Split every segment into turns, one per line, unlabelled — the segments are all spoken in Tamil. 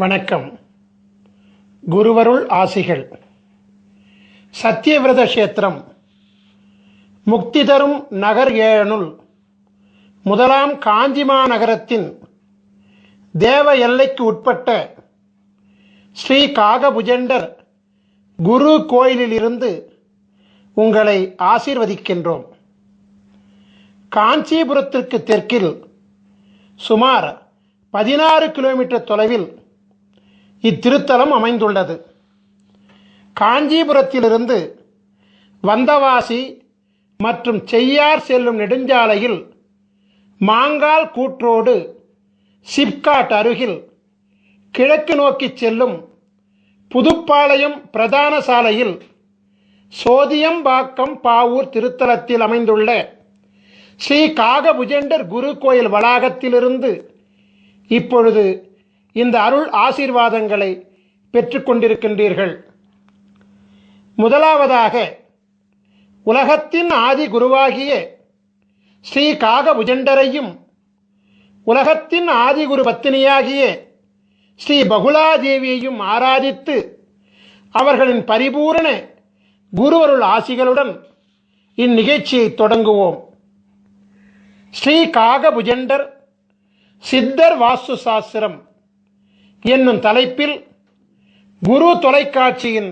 வணக்கம். குருவருள் ஆசிகள். சத்தியவிரத கஷேத்திரம் முக்தி தரும் நகர் ஏழனுள் முதலாம் காஞ்சிமா நகரத்தின் தேவ எல்லைக்கு உட்பட்ட ஸ்ரீ காகபுஜண்டர் குரு கோயிலிலிருந்து உங்களை ஆசீர்வதிக்கின்றோம். காஞ்சிபுரத்திற்கு தெற்கில் சுமார் 16 கிலோமீட்டர் தொலைவில் இத்திருத்தலம் அமைந்துள்ளது. காஞ்சிபுரத்திலிருந்து வந்தவாசி மற்றும் செய்யார் செல்லும் நெடுஞ்சாலையில் மாங்கால் கூற்றோடு சிப்காட் அருகில் கிழக்கு நோக்கி செல்லும் புதுப்பாளையம் பிரதான சாலையில் சோதியம்பாக்கம் பாவூர் திருத்தலத்தில் அமைந்துள்ள ஸ்ரீ காகபுஜண்டர் குரு கோயில் வளாகத்திலிருந்து இப்பொழுது இந்த அருள் ஆசீர்வாதங்களை பெற்றுக்கொண்டிருக்கின்றீர்கள். முதலாவதாக உலகத்தின் ஆதி குருவாகிய ஸ்ரீ காகபுஜண்டரையும் உலகத்தின் ஆதிகுரு பத்தினியாகிய ஸ்ரீ பகுலாதேவியையும் ஆராதித்து அவர்களின் பரிபூரண குருவருள் ஆசிகளுடன் இந்நிகழ்ச்சியை தொடங்குவோம். ஸ்ரீ காகபுஜண்டர் சித்தர் வாஸ்து சாஸ்திரம் என்னும் தலைப்பில் குரு தொலைக்காட்சியின்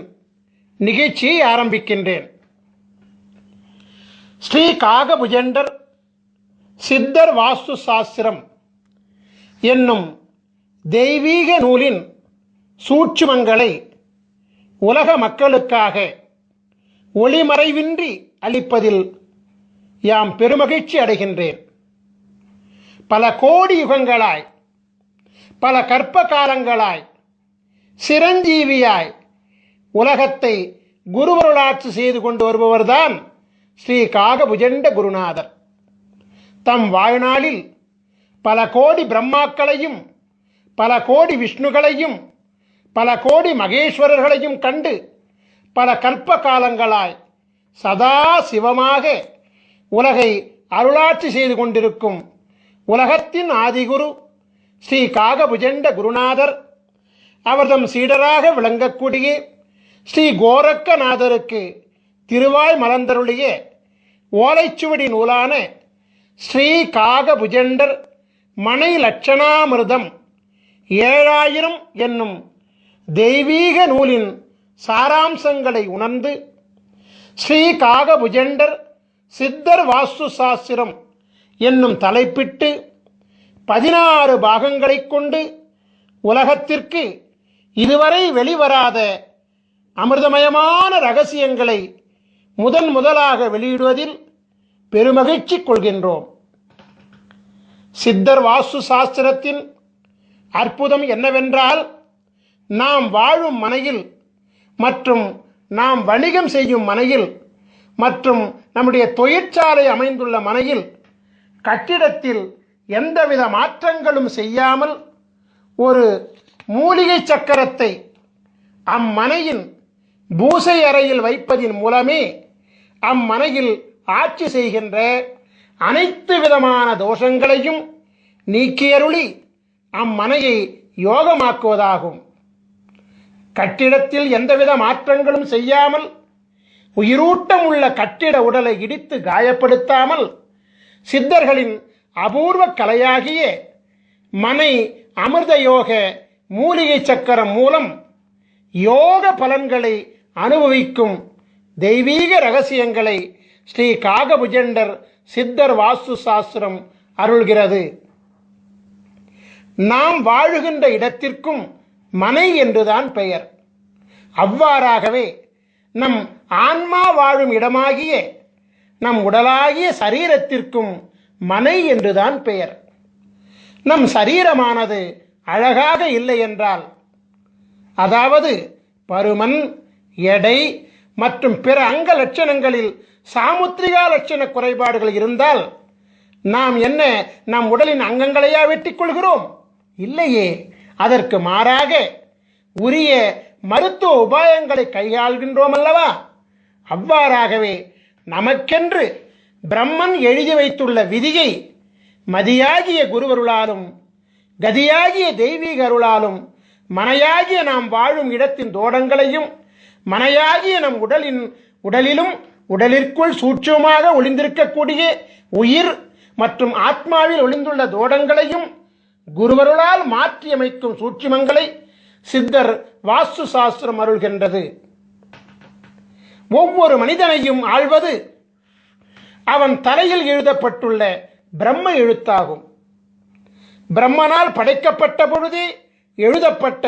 நிகழ்ச்சியை ஆரம்பிக்கின்றேன். ஸ்ரீ காகபுஜண்டர் சித்தர் வாஸ்து சாஸ்திரம் என்னும் தெய்வீக நூலின் சூட்சுமங்களை உலக மக்களுக்காக ஒளிமறைவின்றி அளிப்பதில் யாம் பெருமகிழ்ச்சி அடைகின்றேன். பல கோடி யுகங்களாய், பல கற்ப காலங்களாய் சிரஞ்சீவியாய் உலகத்தை குருவருளாட்சி செய்து கொண்டு வருபவர்தான் ஸ்ரீ காகபுஜண்ட குருநாதர். தம் வாழ்நாளில் பல கோடி பிரம்மாக்களையும் பல கோடி விஷ்ணுகளையும் பல கோடி மகேஸ்வரர்களையும் கண்டு பல கல்ப காலங்களாய் சதா சிவமாக உலகை அருளாட்சி செய்து கொண்டிருக்கும் உலகத்தின் ஆதிகுரு ஸ்ரீ காகபுஜண்ட குருநாதர் அவர்தம் சீடராக விளங்கக்கூடிய ஸ்ரீ கோரக்கநாதருக்கு திருவாய் மலர்ந்தருளிய ஓலைச்சுவடி நூலான ஸ்ரீ காகபுஜண்டர் மனை லட்சணாமிர்தம் 7000 என்னும் தெய்வீக நூலின் சாராம்சங்களை உணர்ந்து ஸ்ரீ காகபுஜண்டர் சித்தர் வாஸ்து சாஸ்திரம் என்னும் தலைப்பிட்டு 16 பாகங்களை கொண்டு உலகத்திற்கு இதுவரை வெளிவராத அமிர்தமயமான ரகசியங்களை முதலாக வெளியிடுவதில் பெருமகிழ்ச்சி கொள்கின்றோம். சித்தர் வாஸ்து சாஸ்திரத்தின் அற்புதம் என்னவென்றால், நாம் வாழும் மனையில் மற்றும் நாம் வணிகம் செய்யும் மனையில் மற்றும் நம்முடைய தொழிற்சாலை அமைந்துள்ள மனையில் கட்டிடத்தில் எந்தவித மாற்றங்களும் செய்யாமல் ஒரு மூலிகை சக்கரத்தை அம்மனையின் பூசை அறையில் வைப்பதின் மூலமே அம்மனையில் ஆட்சி செய்கின்ற அனைத்து விதமான தோஷங்களையும் நீக்கியருளி அம்மனையை யோகமாக்குவதாகும். கட்டிடத்தில் எந்தவித மாற்றங்களும் செய்யாமல் உயிரூட்டம் உள்ள கட்டிட உடலை இடித்து காயப்படுத்தாமல் சித்தர்களின் அபூர்வ கலையாகிய மனை அமிர்த யோக மூலிகை சக்கரம் மூலம் யோக பலன்களை அனுபவிக்கும் தெய்வீக ரகசியங்களை ஸ்ரீ காகபுஜண்டர் சித்தர் வாஸ்து சாஸ்திரம் அருள்கிறது. நாம் வாழுகின்ற இடத்திற்கும் மனை என்றுதான் பெயர். அவ்வாறாகவே நம் ஆன்மா வாழும் இடமாகிய நம் உடலாகிய சரீரத்திற்கும் மனை என்றுதான் பெயர். நம் சரீரமானது அழகாக இல்லை என்றால், அதாவது பருமன், எடை மற்றும் பிற அங்க லட்சணங்களில் சாமுத்திரிகா லட்சண குறைபாடுகள் இருந்தால் நாம் என்ன நம் உடலின் அங்கங்களையா வெட்டிக் கொள்கிறோம்? இல்லையே. அதற்கு மாறாக உரிய மருத்துவ உபாயங்களை கையாள்கின்றோம் அல்லவா? அவ்வாறாகவே நமக்கென்று பிரம்மன் எழுதி வைத்துள்ள விதியை மதியாகிய குருவருளாலும் கதியாகிய தெய்வீக அருளாலும் மனையாகிய நாம் வாழும் இடத்தின் தோடங்களையும் மனையாகிய நம் உடலிலும் உடலிற்குள் சூட்சமாக ஒளிந்திருக்கக்கூடிய உயிர் மற்றும் ஆத்மாவில் ஒளிந்துள்ள தோடங்களையும் குருவருளால் மாற்றியமைக்கும் சூட்சுமங்களை சித்தர் வாஸ்து சாஸ்திரம் அருள்கின்றது. ஒவ்வொரு மனிதனையும் ஆள்வது அவன் தலையில் எழுதப்பட்டுள்ள பிரம்ம எழுத்தாகும். பிரம்மனால் படைக்கப்பட்ட பொழுதே எழுதப்பட்ட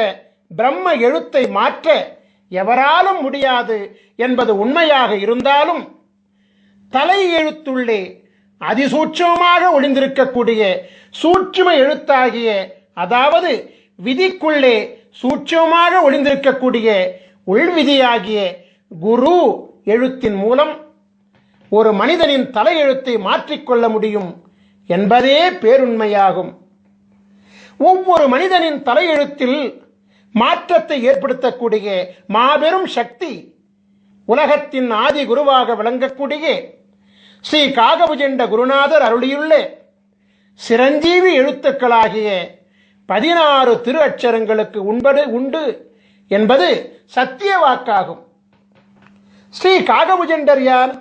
பிரம்ம எழுத்தை மாற்ற எவராலும் முடியாது என்பது உண்மையாக இருந்தாலும் தலை எழுத்துள்ளே அதிசூட்சமாக ஒளிந்திருக்கக்கூடிய சூட்சும எழுத்தாகிய, அதாவது விதிக்குள்ளே சூட்சமாக ஒளிந்திருக்கக்கூடிய உள்விதியாகிய குரு எழுத்தின் மூலம் ஒரு மனிதனின் தலையெழுத்தை மாற்றிக்கொள்ள முடியும் என்பதே பேருண்மையாகும். ஒவ்வொரு மனிதனின் தலையெழுத்தில் மாற்றத்தை ஏற்படுத்தக்கூடிய மாபெரும் சக்தி உலகத்தின் ஆதி குருவாக விளங்கக்கூடிய ஸ்ரீ காகபுஜண்ட குருநாதர் அருளியுள்ள சிரஞ்சீவி எழுத்துக்களாகிய 16 திரு அட்சரங்களுக்கு உண்டு என்பது சத்திய வாக்காகும். ஸ்ரீ காகபுஜண்டர் யார்?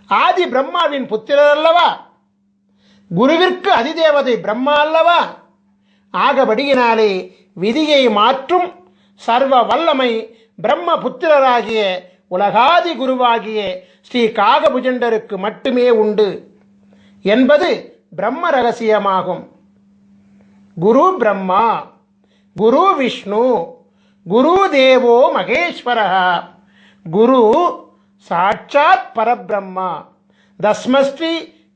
ஆதி பிரம்மாவின் புத்திரர் அல்லவா? குருவிற்கு அதிதேவதை பிரம்மா அல்லவா? ஆகபடியினாலே விதியை மாற்றும் சர்வ வல்லமை பிரம்ம புத்திரராகிய உலகாதி குருவாகிய ஸ்ரீ காகபுஜண்டருக்கு மட்டுமே உண்டு என்பது பிரம்ம ரகசியமாகும். குரு பிரம்மா, குரு விஷ்ணு, குரு தேவோ மகேஸ்வரः, குரு சாட்சாத் பரபிரம்மா, தஸ்மஸ்ரீ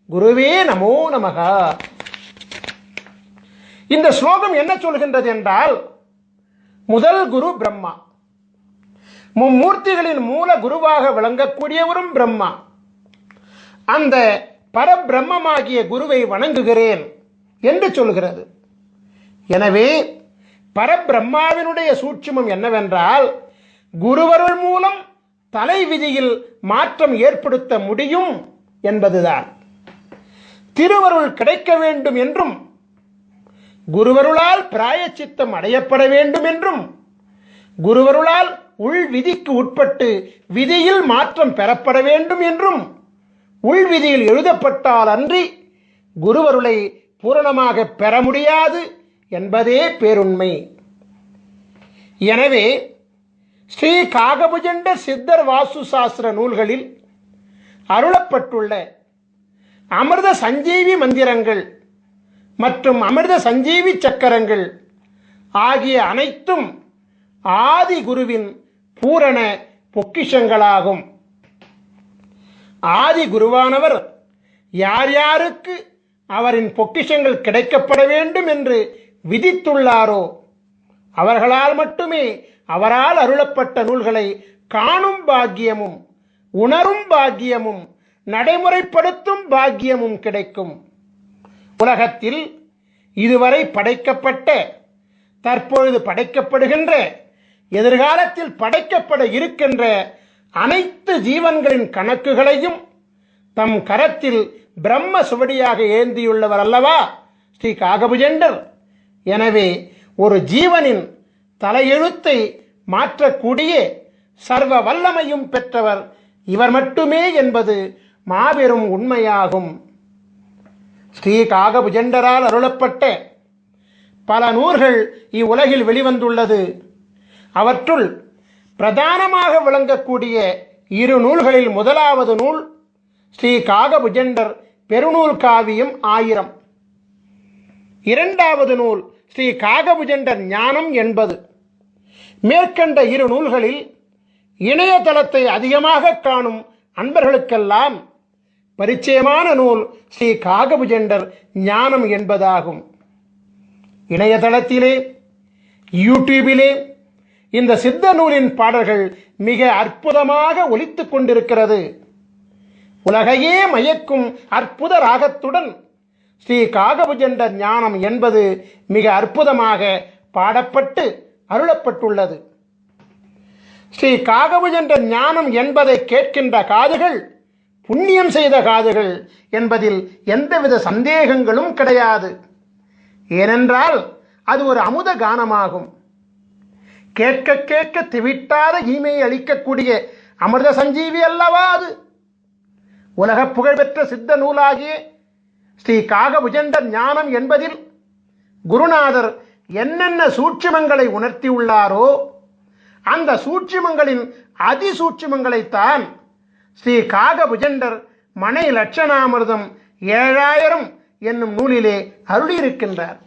குருவே நமோ நமக. இந்த ஸ்லோகம் என்ன சொல்கின்றது என்றால், முதல் குரு பிரம்மா, மும்மூர்த்திகளின் மூல குருவாக விளங்கக்கூடியவரும் பிரம்மா. அந்த பரபிரம்மமாகிய குருவை வணங்குகிறேன் என்று சொல்கிறது. எனவே பரபிரம்மாவினுடைய சூட்சுமம் என்னவென்றால், குருவருள் மூலம் தலை விதியில் மாற்றம் ஏற்படுத்த முடியும் என்பதுதான். திருவருள் கிடைக்க வேண்டும் என்றும், குருவருளால் பிராயச்சித்தம் அடையப்பட வேண்டும் என்றும், குருவருளால் உள் விதிக்கு உட்பட்டு விதியில் மாற்றம் பெறப்பட வேண்டும் என்றும் உள்விதியில் எழுதப்பட்டால் அன்றி குருவருளை பூரணமாக பெற முடியாது என்பதே பேருண்மை. எனவே ஸ்ரீ காகபுஜண்ட சித்தர் வாஸ்து சாஸ்திர நூல்களில் அருளப்பட்டுள்ள அமிர்த சஞ்சீவி மந்திரங்கள் மற்றும் அமிர்த சஞ்சீவி சக்கரங்கள் ஆகிய அனைத்தும் ஆதி குருவின் பூரண பொக்கிஷங்களாகும். ஆதி குருவானவர் யார் யாருக்கு அவரின் பொக்கிஷங்கள் கிடைக்கப்பட வேண்டும் என்று விதித்துள்ளாரோ அவர்களால் மட்டுமே அவரால் அருளப்பட்ட நூல்களை காணும் பாக்கியமும் உணரும் பாக்கியமும் நடைமுறைப்படுத்தும் பாக்கியமும் கிடைக்கும். உலகத்தில் இதுவரை படைக்கப்பட்ட, தற்பொழுது படைக்கப்படுகின்ற, எதிர்காலத்தில் படைக்கப்பட இருக்கின்ற அனைத்து ஜீவன்களின் கணக்குகளையும் தம் கரத்தில் பிரம்ம சுவடியாக ஏந்தியுள்ளவர் அல்லவா ஸ்ரீ காகபுஜண்டர். எனவே ஒரு ஜீவனின் தலையெழுத்தை மாற்றக்கூடிய சர்வ வல்லமையும் பெற்றவர் இவர் மட்டுமே என்பது மாபெரும் உண்மையாகும். ஸ்ரீ காகபுஜண்டரால் அருளப்பட்ட பல நூல்கள் இவ்வுலகில் வெளிவந்துள்ளது. அவற்றுள் பிரதானமாக விளங்கக்கூடிய 2 நூல்களில் முதலாவது நூல் ஸ்ரீ காகபுஜண்டர் பெருநூல் காவியம் 1000. இரண்டாவது நூல் ஸ்ரீ காகபுஜண்டர் ஞானம் 80. மேற்கண்ட 2 நூல்களில் இணையதளத்தை அதிகமாக காணும் அன்பர்களுக்கெல்லாம் பரிச்சயமான நூல் ஸ்ரீ காகபுஜண்டர் ஞானம் என்பதாகும். இணையதளத்திலே, யூடியூபிலே இந்த சித்த நூலின் பாடல்கள் மிக அற்புதமாக ஒலித்துக் கொண்டிருக்கிறது. உலகையே மயக்கும் அற்புத ராகத்துடன் ஸ்ரீ காகபுஜண்டர் ஞானம் என்பது மிக அற்புதமாக பாடப்பட்டு அருளப்பட்டுள்ளது. ஸ்ரீ காகபுஜண்டர் ஞானம் என்பதை கேட்கின்ற காதுகள் புண்ணியம் செய்த காதுகள் என்பதில் எந்தவித சந்தேகங்களும் கிடையாது. ஏனென்றால் அது ஒரு அமுத கானமாகும். கேட்க கேட்க திவிட்டாத ஈமையை அளிக்கக்கூடிய அமிர்த சஞ்சீவி அல்லவா அது. உலக புகழ்பெற்ற சித்த நூலாகிய ஸ்ரீ காகபுஜண்டர் ஞானம் என்பதில் குருநாதர் என்னென்ன சூட்சுமங்களை உணர்த்தியுள்ளாரோ அந்த சூட்சுமங்களின் அதிசூட்சுமங்களைத்தான் ஸ்ரீ காகபுஜண்டர் மனை லட்சணாமிர்தம் 7000 என்னும் நூலிலே அருளியிருக்கின்றார்.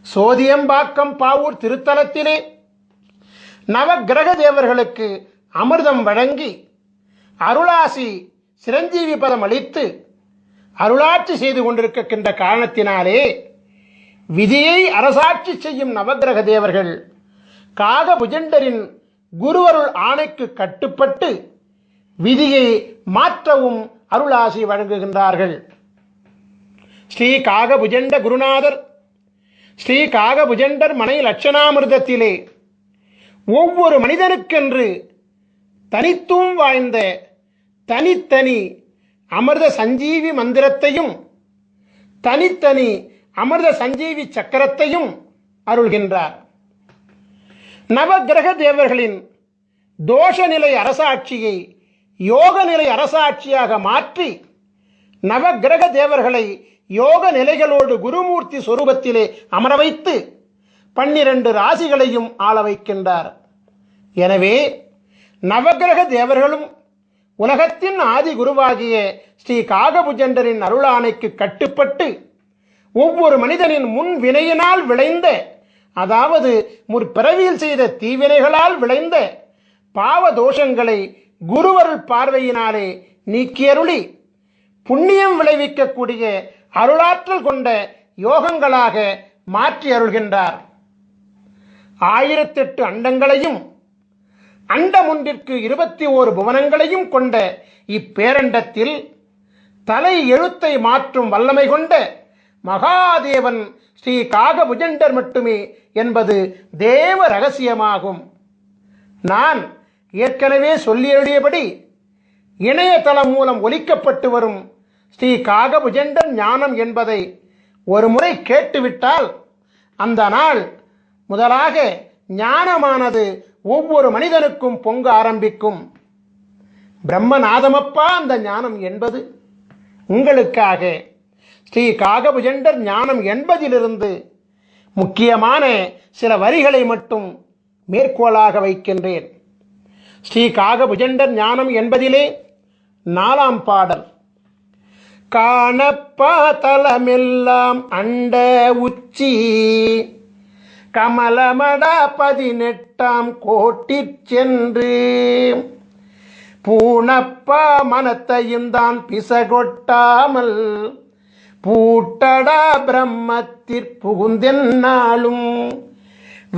சோதியம்பாக்கம் பாவூர் திருத்தலத்திலே நவக்கிரக தேவர்களுக்கு அமிர்தம் வழங்கி அருளாசி சிரஞ்சீவி பதம் அளித்து அருளாட்சி செய்து கொண்டிருக்கின்ற காரணத்தினாலே விதியை அரசாட்சி செய்யும் நவக்கிரக தேவர்கள் காகபுஜண்டரின் குருவருள் ஆணைக்கு கட்டுப்பட்டு விதியை மாற்றவும் அருளாசி வழங்குகின்றார்கள். ஸ்ரீ காகபுஜண்ட குருநாதர் ஸ்ரீ காகபுஜண்டர் மனை லட்சணாமிர்தத்திலே ஒவ்வொரு மனிதனுக்கென்று தனித்துவம் வாய்ந்த தனித்தனி அமிர்த சஞ்சீவி மந்திரத்தையும் தனித்தனி அமிர்த சஞ்சீவி சக்கரத்தையும் அருள்கின்றார். நவக்கிரக தேவர்களின் தோஷ நிலை அரசாட்சியை யோக நிலை அரசாட்சியாக மாற்றி நவக்கிரக தேவர்களை யோக நிலைகளோடு குருமூர்த்தி சொரூபத்திலே அமர வைத்து 12 ராசிகளையும் ஆள வைக்கின்றார். எனவே நவக்கிரக தேவர்களும் உலகத்தின் ஆதி குருவாகிய ஸ்ரீ காகபுஜண்டரின் அருளாணைக்கு கட்டுப்பட்டு ஒவ்வொரு மனிதனின் முன் வினையினால் விளைந்த, அதாவது முற்பிறவியில் செய்த தீவினைகளால் விளைந்த பாவ தோஷங்களை குருவருள் பார்வையினாலே நீக்கியருளி புண்ணியம் விளைவிக்கக்கூடிய அருளாற்றல் கொண்ட யோகங்களாக மாற்றி அருள்கின்றார். 1008 அண்டங்களையும் அண்டம் ஒன்றிற்கு 21 புவனங்களையும் கொண்ட இப்பேரண்டத்தில் தலை எழுத்தை மாற்றும் வல்லமை கொண்ட மகாதேவன் ஸ்ரீ காகபுஜண்டர் மட்டுமே என்பது தேவ ரகசியமாகும். நான் ஏற்கனவே சொல்லியபடி இணையதளம் மூலம் ஒலிக்கப்பட்டு வரும் ஸ்ரீ காகபுஜண்டர் ஞானம் என்பதை ஒரு முறை கேட்டுவிட்டால் அந்த நாள் முதலாக ஞானமானது ஒவ்வொரு மனிதனுக்கும் பொங்க ஆரம்பிக்கும். பிரம்மநாதமப்பா அந்த ஞானம் என்பது. உங்களுக்காக ஸ்ரீ காகபுஜண்டர் ஞானம் என்பதிலிருந்து முக்கியமான சில வரிகளை மட்டும் மேற்கோளாக வைக்கின்றேன். ஸ்ரீ காகபுஜண்டர் ஞானம் என்பதிலே 4ஆம் பாடல். காணப்பா தலமெல்லாம் அண்ட உச்சி கமலமட 18ஆம் கோட்டிற் சென்று பூணப்பா மனத்தையும் தான் பிசகொட்டாமல் பூட்டடா பிரம்மத்திற் புகுந்தென்னாலும்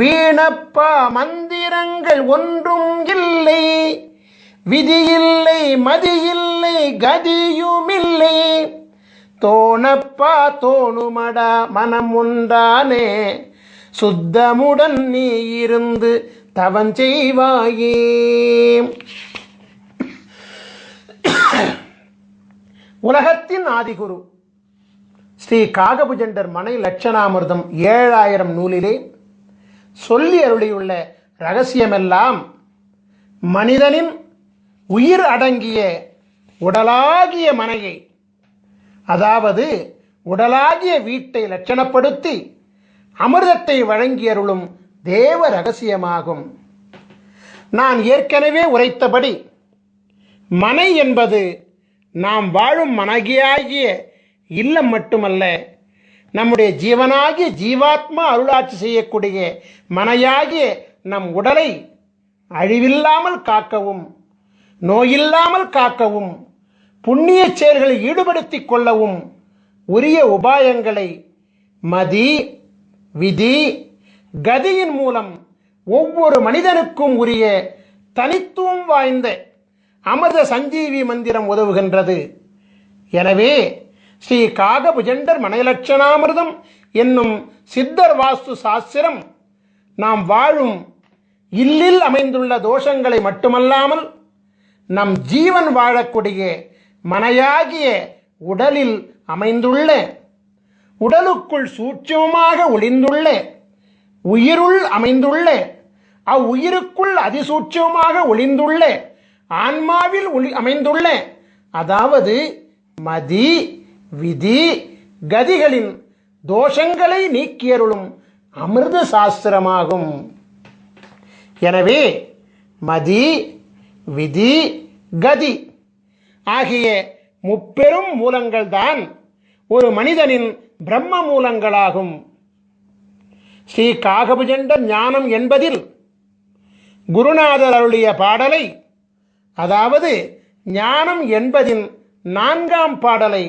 வீணப்பா மந்திரங்கள் ஒன்றும் இல்லை, விதியில்லை மதியில்லை கதியுமில்லை, தோணப்பா தோணுமடா மனம் உண்டானே சுத்தமுடன் நீ இருந்து தவஞ்செய்வாயே. உலகத்தின் ஆதிகுரு ஸ்ரீ காகபுஜண்டர் மனை லட்சணாமிர்தம் 7000 நூலிலே சொல்லி அருளியுள்ள இரகசியமெல்லாம் மனிதனின் உயிர் அடங்கிய உடலாகிய மனையை, அதாவது உடலாகிய வீட்டை லட்சணப்படுத்தி அமிர்தத்தை வழங்கி அருளும் தேவ ரகசியமாகும். நான் ஏற்கனவே உரைத்தபடி மனை என்பது நாம் வாழும் மனகியாகிய இல்லம் மட்டுமல்ல, நம்முடைய ஜீவனாகிய ஜீவாத்மா அருளாட்சி செய்யக்கூடிய மனையாகிய நம் உடலை அழிவில்லாமல் காக்கவும் நோயில்லாமல் காக்கவும் புண்ணிய செயல்களில் ஈடுபடுத்திக் கொள்ளவும் உரிய உபாயங்களை மதி விதி கதியின் மூலம் ஒவ்வொரு மனிதனுக்கும் உரிய தனித்துவம் வாய்ந்த அமிர்த சஞ்சீவி மந்திரம் உதவுகின்றது. எனவே ஸ்ரீ காகபுஜண்டர் மனைலட்சணாமிர்தம் என்னும் சித்தர் வாஸ்து சாஸ்திரம் நாம் வாழும் இல்லில் அமைந்துள்ள தோஷங்களை மட்டுமல்லாமல் நம் ஜீவன் வாழக்கூடிய மனையாகிய உடலில் அமைந்துள்ள உடலுக்குள் சூட்சமமாக ஒளிந்துள்ள உயிருள் அமைந்துள்ள அவ்வுயிருக்குள் அதிசூட்சமாக ஒளிந்துள்ள ஆன்மாவில் அமைந்துள்ள, அதாவது மதி விதி கதிகளின் தோஷங்களை நீக்கியருளும் அமிர்த சாஸ்திரமாகும். எனவே மதி விதி கதி ஆகிய முப்பெரும் மூலங்கள் தான் ஒரு மனிதனின் பிரம்ம மூலங்களாகும். ஸ்ரீ காகபுஜண்ட ஞானம் என்பதில் குருநாதர் அருளிய பாடலை, அதாவது ஞானம் என்பதின் 4ஆம் பாடலை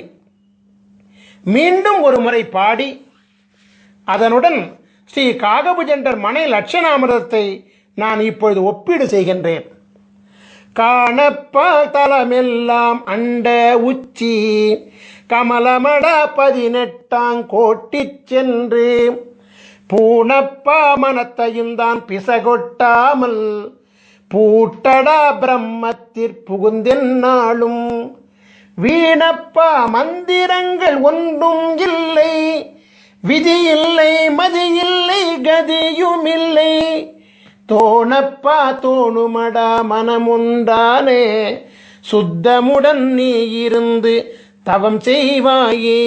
மீண்டும் ஒரு முறை பாடி அதனுடன் ஸ்ரீ காகபுஜண்டர் மனை லட்சணாமிரதத்தை நான் இப்பொழுது ஒப்பீடு செய்கின்றேன். காணப்பால் தலமெல்லாம் அண்ட உச்சி கமலமட 18ஆம் கோட்டி சென்று பூணப்பா மனத்தையும் தான் பிசகொட்டாமல் பூட்டடா பிரம்மத்திற்புகுந்தென்னாலும் வீணப்பா மந்திரங்கள் ஒன்றும் இல்லை, விதி இல்லை மதி இல்லை கதியும் இல்லை, தோணப்பா தோணுமடா மனமுண்டானே சுத்தமுடன் நீ இருந்து தவம் செய்வாயே.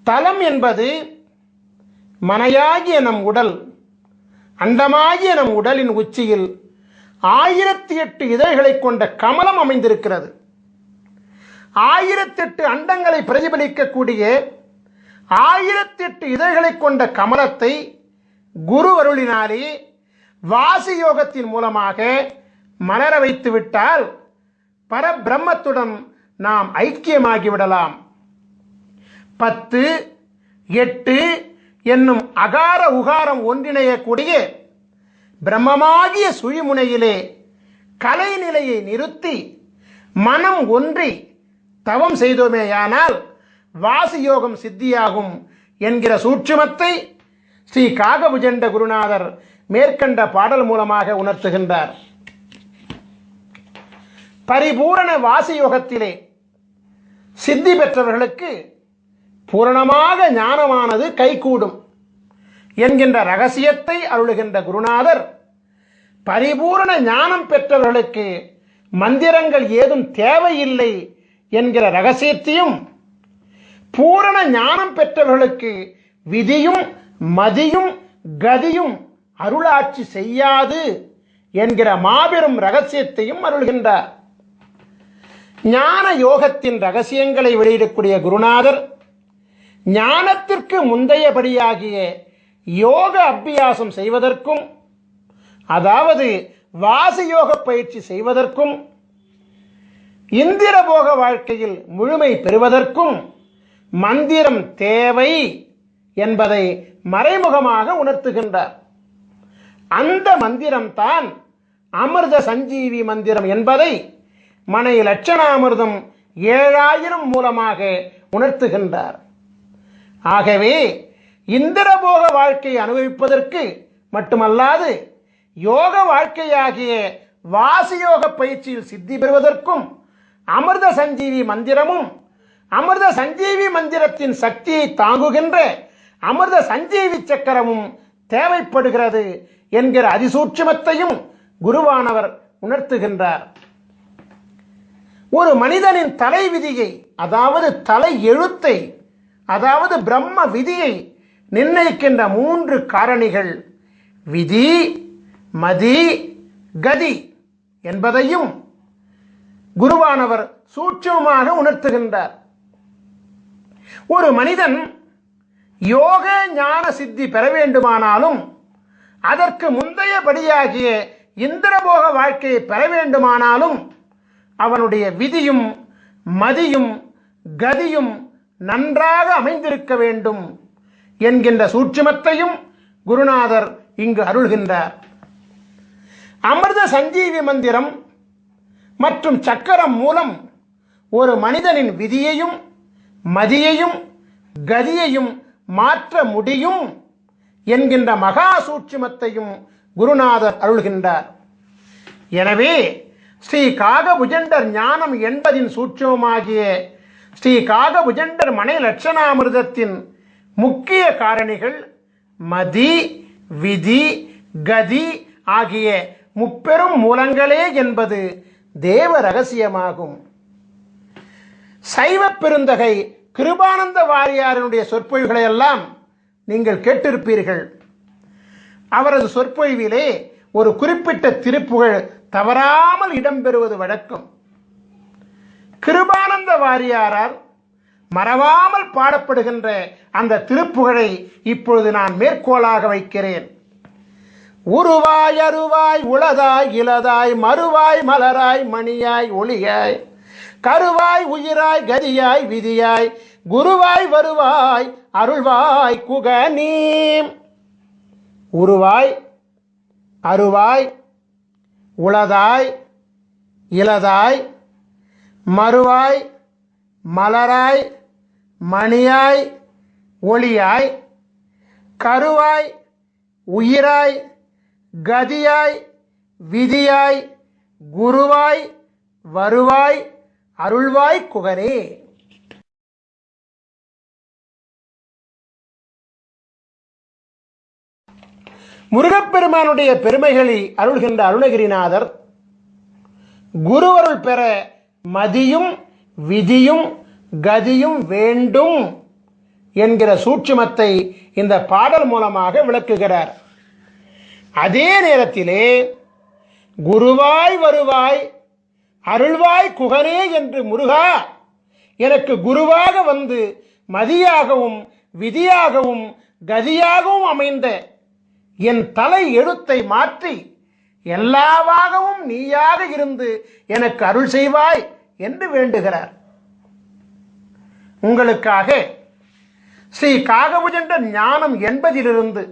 தலம் என்பது மனையாகிய நம் உடல், அண்டமாகிய நம் உடலின் உச்சியில் 1008 இதழ்களை கொண்ட கமலம் அமைந்திருக்கிறது. 1008 அண்டங்களை பிரதிபலிக்கக்கூடிய 1008 இதழ்களை கொண்ட கமலத்தை குரு அருளினாலே வாசி யோகத்தின் மூலமாக மலர வைத்து விட்டால் பரபிரம்மத்துடன் நாம் ஐக்கியமாகிவிடலாம். 10, 8 என்னும் அகார உகாரம் ஒன்றிணையக்கூடிய பிரம்மமாகிய சுழிமுனையிலே கலைநிலையை நிறுத்தி மனம் ஒன்றி தவம் செய்தோமேயானால் வாசியோகம் சித்தியாகும் என்கிற சூட்சுமத்தை ஸ்ரீ காகபுஜண்ட குருநாதர் மேற்கண்ட பாடல் மூலமாக உணர்த்துகின்றார். பரிபூரண வாசியோகத்திலே சித்தி பெற்றவர்களுக்கு பூரணமாக ஞானமானது கைகூடும் என்கின்ற ரகசியத்தை அருளுகின்ற குருநாதர், பரிபூரண ஞானம் பெற்றவர்களுக்கு மந்திரங்கள் ஏதும் தேவையில்லை என்கிற ரகசியத்தையும், பூரண ஞானம் பெற்றவர்களுக்கு விதியும் மதியும் கதியும் அருளாட்சி செய்யாது என்கிற மாபெரும் ரகசியத்தையும் அருள்கின்றார். ஞான யோகத்தின் ரகசியங்களை வெளியிடக்கூடிய குருநாதர் ஞானத்திற்கு முந்தையபடியாகிய யோக அபியாசம் செய்வதற்கும், அதாவது வாசியோக பயிற்சி செய்வதற்கும், இந்திரபோக வாழ்க்கையில் முழுமை பெறுவதற்கும் மந்திரம் தேவை என்பதை மறைமுகமாக உணர்த்துகின்றார். அந்த மந்திரம்தான் அமிர்த சஞ்சீவி மந்திரம் என்பதை மனை லட்சணாமிர்தம் 7000 மூலமாக உணர்த்துகின்றார். ஆகவே இந்திரபோக வாழ்க்கையை அனுபவிப்பதற்கு மட்டுமல்லாது யோக வாழ்க்கையாகிய வாசியோக பயிற்சியில் சித்தி பெறுவதற்கும் அமிர்த சஞ்சீவி மந்திரமும், அமிர்த சஞ்சீவி மந்திரத்தின் சக்தியை தாங்குகின்ற அமிர்த சஞ்சீவி சக்கரமும் தேவைப்படுகிறது என்கிற அதிசூட்சுமத்தையும் குருவானவர் உணர்த்துகின்றார். ஒரு மனிதனின் தலை விதியை, அதாவது தலை எழுத்தை, அதாவது பிரம்ம விதியை நிர்ணயிக்கின்ற 3 காரணிகள் விதி மதி கதி என்பதையும் குருவானவர் சூட்சமாக உணர்த்துகின்றார். ஒரு மனிதன் யோக ஞான சித்தி பெற வேண்டுமானாலும், அதற்கு முந்தையபடியாகிய இந்திரபோக வாழ்க்கையை பெற வேண்டுமானாலும் அவனுடைய விதியும் மதியும் கதியும் நன்றாக அமைந்திருக்க வேண்டும் என்கின்ற சூட்சுமத்தையும் குருநாதர் இங்கு அருள்கின்றார். அமிர்த சஞ்சீவி மந்திரம் மற்றும் சக்கரம் மூலம் ஒரு மனிதனின் விதியையும் மதியையும் கதியையும் மாற்ற முடியும் என்கின்ற மகா சூட்சுமத்தையும் குருநாதர் அருள்கின்றார். எனவே ஸ்ரீ காகபுஜண்டர் ஞானம் என்பதின் சூட்சுமமாகிய ஸ்ரீ காகபுஜண்டர் மனை லட்சணாமிர்தத்தின் முக்கிய காரணிகள் மதி, விதி, கதி ஆகிய முப்பெரும் மூலங்களே என்பது தேவ ரகசியமாகும். சைவ பெருந்தகை கிருபானந்த வாரியாரினுடைய சொற்பொழிவுகளை எல்லாம் நீங்கள் கேட்டிருப்பீர்கள். அவரது சொற்பொழிவிலே ஒரு குறிப்பிட்ட திருப்புகழ் தவறாமல் இடம்பெறுவது வழக்கம். கிருபானந்த வாரியாரால் மறவாமல் பாடப்படுகின்ற அந்த திருப்புகழை இப்பொழுது நான் மேற்கோளாக வைக்கிறேன். உருவாய் அருவாய் உளதாய் இலதாய் மறுவாய் மலராய் மணியாய் ஒளியாய் கருவாய் உயிராய் கதியாய் விதியாய் குருவாய் வருவாய் அருள்வாய் குகனீ. உருவாய் அருவாய் உளதாய் இலதாய் மறுவாய் மலராய் மணியாய் ஒளியாய் கருவாய் உயிராய் கதியாய் விதியாய் குருவாய் வருவாய் அருள்வாய் குகனே. முருகப்பெருமானுடைய பெருமைகளை அருள்கின்ற அருணகிரிநாதர் குருவருள் பெற மதியும் விதியும் கதியும் வேண்டும் என்கிற சூட்சுமத்தை இந்த பாடல் மூலமாக விளக்குகிறார். அதே நேரத்திலே குருவாய் வருவாய் அருள்வாய் குகனே என்று முருகா எனக்கு குருவாக வந்து மதியாகவும் விதியாகவும் கதியாகவும் அமைந்த என் தலை எழுத்தை மாற்றி எல்லாவாகவும் நீயாக இருந்து எனக்கு அருள் செய்வாய் என்று வேண்டுகிறார். உங்களுக்காக ஸ்ரீ காகபுஜண்ட ஞானம் என்பதிலிருந்து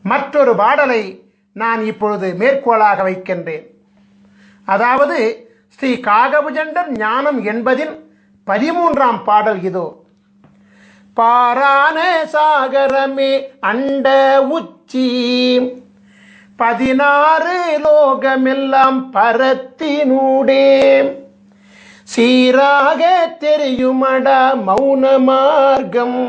மற்றொரு பாடலை நான் இப்பொழுது மேற்கோளாக வைக்கின்றேன். அதாவது ஸ்ரீ காகபுஜண்டர் ஞானம் என்பதின் 13ஆம் பாடல் இதோ. பாரான சாகரமே அண்ட உச்சி 16 லோகமெல்லாம் பரத்தினூடே சீராக தெரியுமடா மௌன மார்க்கம்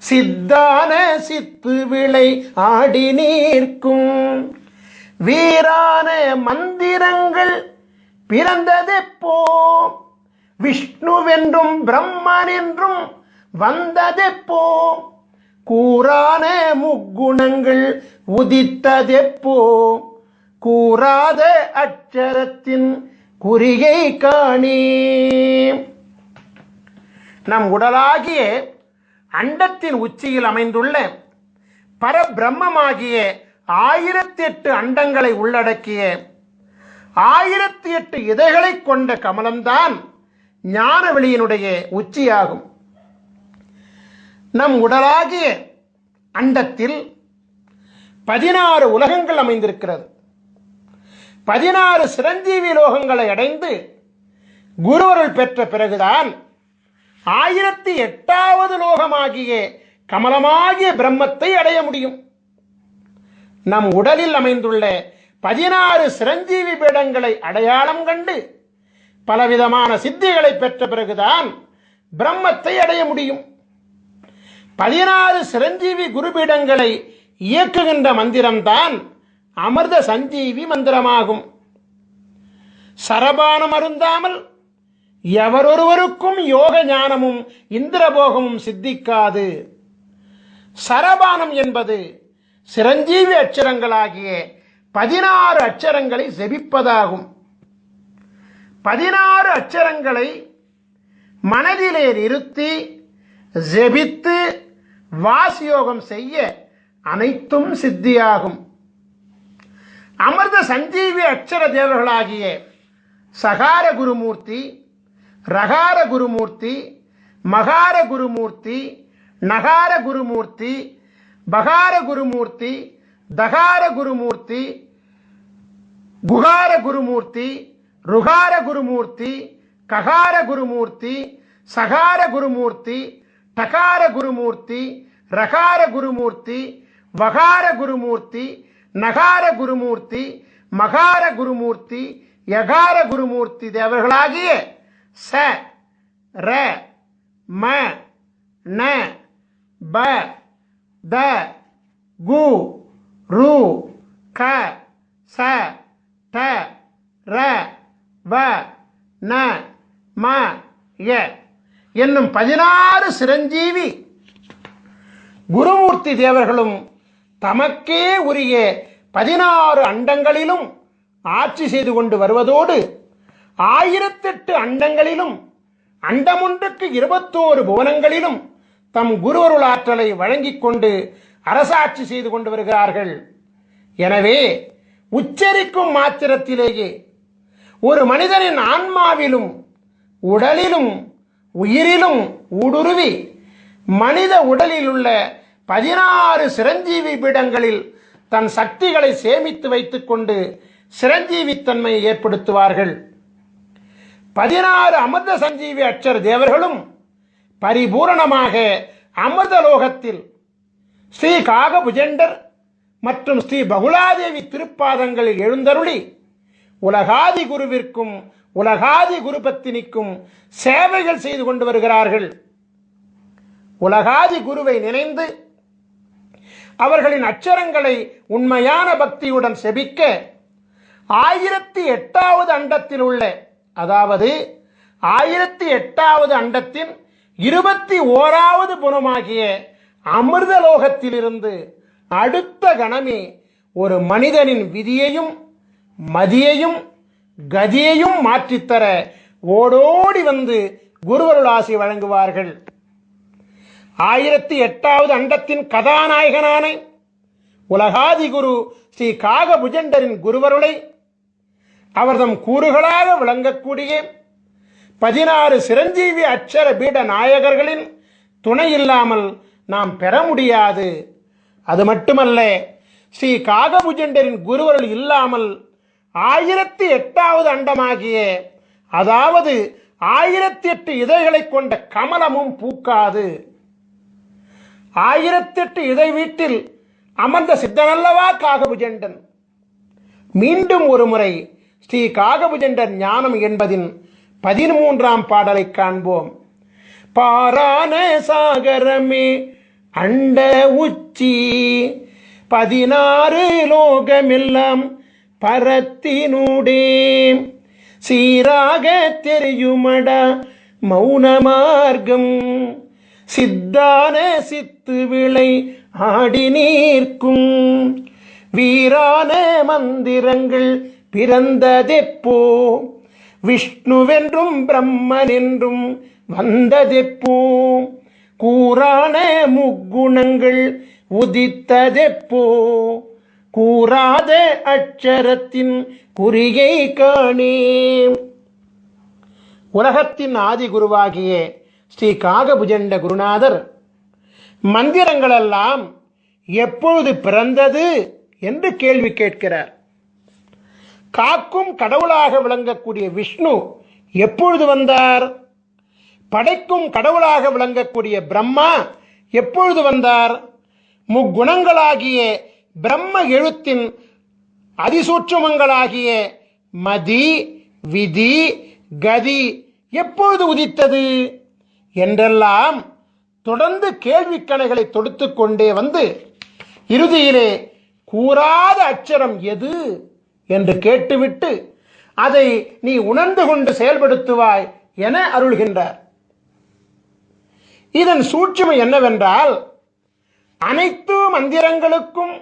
சித்தான சித்து விளை ஆடி நீர்க்கும் வீரான மந்திரங்கள் பிறந்ததெப்போ விஷ்ணுவென்றும் பிரம்மன் என்றும் வந்ததெப்போ கூறான முக்குணங்கள் உதித்ததெப்போ கூறாத அட்சரத்தின் குறியை காணி. நம் உடலாகிய அண்டத்தின் உச்சியில் அமைந்துள்ள பரபிரம்மமாகிய 1008 அண்டங்களை உள்ளடக்கிய 1008 இதழ்களை கொண்ட கமலம்தான் ஞானவெளியினுடைய உச்சியாகும். நம் உடலாகிய அண்டத்தில் 16 உலகங்கள் அமைந்திருக்கிறது. 16 சிரஞ்சீவி லோகங்களை அடைந்து குருவருள் பெற்ற பிறகுதான் 1008வது லோகமாகிய கமலமாகிய பிரம்மத்தை அடைய முடியும். நம் உடலில் அமைந்துள்ள 16 சிரஞ்சீவி பீடங்களை அடையாளம் கண்டு பலவிதமான சித்திகளை பெற்ற பிறகுதான் பிரம்மத்தை அடைய முடியும். 16 சிரஞ்சீவி குருபீடங்களை இயக்குகின்ற மந்திரம்தான் அமிர்த சஞ்சீவி மந்திரமாகும். சரபானம் அருந்தாமல் எவரொருவருக்கும் யோக ஞானமும் இந்திரபோகமும் சித்திக்காது. சரபானம் என்பது சிரஞ்சீவி அட்சரங்களாகிய 16 அட்சரங்களை ஜெபிப்பதாகும். 16 அட்சரங்களை மனதிலே நிறுத்தி ஜெபித்து வாசியோகம் செய்ய அனைத்தும் சித்தியாகும். அமிர்த சஞ்சீவி அட்சர தேவர்களாகிய சகார குருமூர்த்தி, ரகார குருமூர்த்தி, மகார குருமூர்த்தி, நகார குருமூர்த்தி, பகார குருமூர்த்தி, தகார குருமூர்த்தி, குகார குருமூர்த்தி, ருகார குருமூர்த்தி, ககார குருமூர்த்தி, சகார குருமூர்த்தி, டகார குருமூர்த்தி, ரகார குருமூர்த்தி, வகார குருமூர்த்தி, நகார குருமூர்த்தி, மகார குருமூர்த்தி, யகார குருமூர்த்தி தேவர்களாகிய ச ர ம ந ப த கு ரு க ச ட ர வ ந ம ய என்னும் 16 சிரஞ்சீவி குருமூர்த்தி தேவர்களும் தமக்கே உரிய 16 அண்டங்களிலும் ஆட்சி செய்து கொண்டு வருவதோடு 1008 அண்டங்களிலும் அண்டமொன்றுக்கு 21 புவனங்களிலும் தம் குருவருள் ஆற்றலை வழங்கிக் கொண்டு அரசாட்சி செய்து கொண்டு வருகிறார்கள். எனவே உச்சரிக்கும் மாத்திரத்திலேயே ஒரு மனிதனின் ஆன்மாவிலும் உடலிலும் உயிரிலும் ஊடுருவி மனித உடலில் உள்ள 16 சிரஞ்சீவி பீடங்களில் தன் சக்திகளை சேமித்து வைத்துக் கொண்டு சிரஞ்சீவித்தன்மையை ஏற்படுத்துவார்கள். 16 அமிர்த சஞ்சீவி அட்சர தேவர்களும் பரிபூரணமாக அமிர்தலோகத்தில் ஸ்ரீ காகபுஜண்டர் மற்றும் ஸ்ரீ பகுலாதேவி திருப்பாதங்களில் எழுந்தருளி உலகாதி குருவிற்கும் உலகாதி குருபத்தினிக்கும் சேவைகள் செய்து கொண்டு வருகிறார்கள். உலகாதி குருவை நினைந்து அவர்களின் அச்சரங்களை உண்மையான பக்தியுடன் செபிக்க 1008வது அண்டத்தில் உள்ள, அதாவது 1008வது அண்டத்தின் 21வது புறமாகிய அமிர்தலோகத்திலிருந்து அடுத்த கணமே ஒரு மனிதனின் விதியையும் மதியையும் கதியையும் மாற்றித்தர ஓடோடி வந்து குருவருளாசி வழங்குவார்கள். 1008வது அண்டத்தின் கதாநாயகனான உலகாதி குரு ஸ்ரீ காகபுஜண்டரின் குருவருளை அவர்தம் கூறுகளாக விளங்கக்கூடிய 16 சிரஞ்சீவி அட்சர பீட நாயகர்களின் துணை இல்லாமல் நாம் பெற முடியாது. அது மட்டுமல்ல, ஸ்ரீ காகபுஜண்டரின் குருவருள் இல்லாமல் 1008வது அண்டமாகிய, அதாவது 1008 இதழ்களை கொண்ட கமலமும் பூக்காது. 1008 இதழ் வீட்டில் அமர்ந்த சித்தனல்லவா காகபுஜண்டன். மீண்டும் ஒரு முறை ஸ்ரீ காகபுஜண்டர் ஞானம் என்பதின் 13ஆம் பாடலை காண்போம். பாரான சாகரமே அண்ட உச்சி 16 லோகமெல்லாம் பரத்தினூடே சீராக தெரியுமடா மௌன மார்க்கம் சித்தான சித்து விளை ஆடி நீர்க்கும் வீரான மந்திரங்கள் பிறந்ததெப்போ விஷ்ணுவென்றும் பிரம்மனென்றும் வந்ததெப்போ கூறான முக்குணங்கள் உதித்ததெப்போ கூறாத அட்சரத்தின் குறியை காணே. உலகத்தின் ஆதி குருவாகிய ஸ்ரீ காகபுஜண்ட குருநாதர் மந்திரங்களெல்லாம் எப்பொழுது பிறந்தது என்று கேள்வி கேட்கிறார். காக்கும் கடவுளாக விளங்கக்கூடிய விஷ்ணு எப்பொழுது வந்தார்? படைக்கும் கடவுளாக விளங்கக்கூடிய பிரம்மா எப்பொழுது வந்தார்? முக்குணங்களாகிய பிரம்ம எழுத்தின் அதிசூட்சுமங்களாகிய மதி விதி கதி எப்பொழுது உதித்தது என்றெல்லாம் தொடர்ந்து கேள்விக்கணைகளை தொடுத்து கொண்டே வந்து இறுதியிலே கூறாத அட்சரம் எது என்று கேட்டுவிட்டு அதை நீ உணர்ந்து கொண்டு செயல்படுத்துவாய் என அருள்கின்றார். இதன் சூட்சுமை என்னவென்றால், அனைத்து மந்திரங்களுக்கும்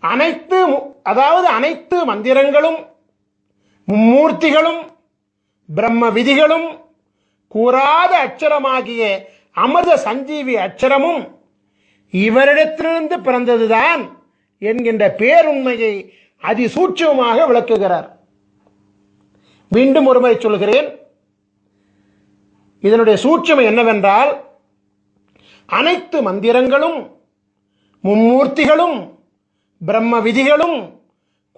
அனைத்து மந்திரங்களும் மும்மூர்த்திகளும் பிரம்ம விதிகளும் கூறாத அட்சரமாகிய அமிர்த சஞ்சீவி அட்சரமும் இவரிடத்திலிருந்து பிறந்ததுதான் என்கின்ற பேருண்மையை அதிசூட்சமாக விளக்குகிறார். மீண்டும் ஒருமுறை சொல்கிறேன். இதனுடைய சூட்சுமை என்னவென்றால், அனைத்து மந்திரங்களும் மும்மூர்த்திகளும் பிரம்ம விதிகளும்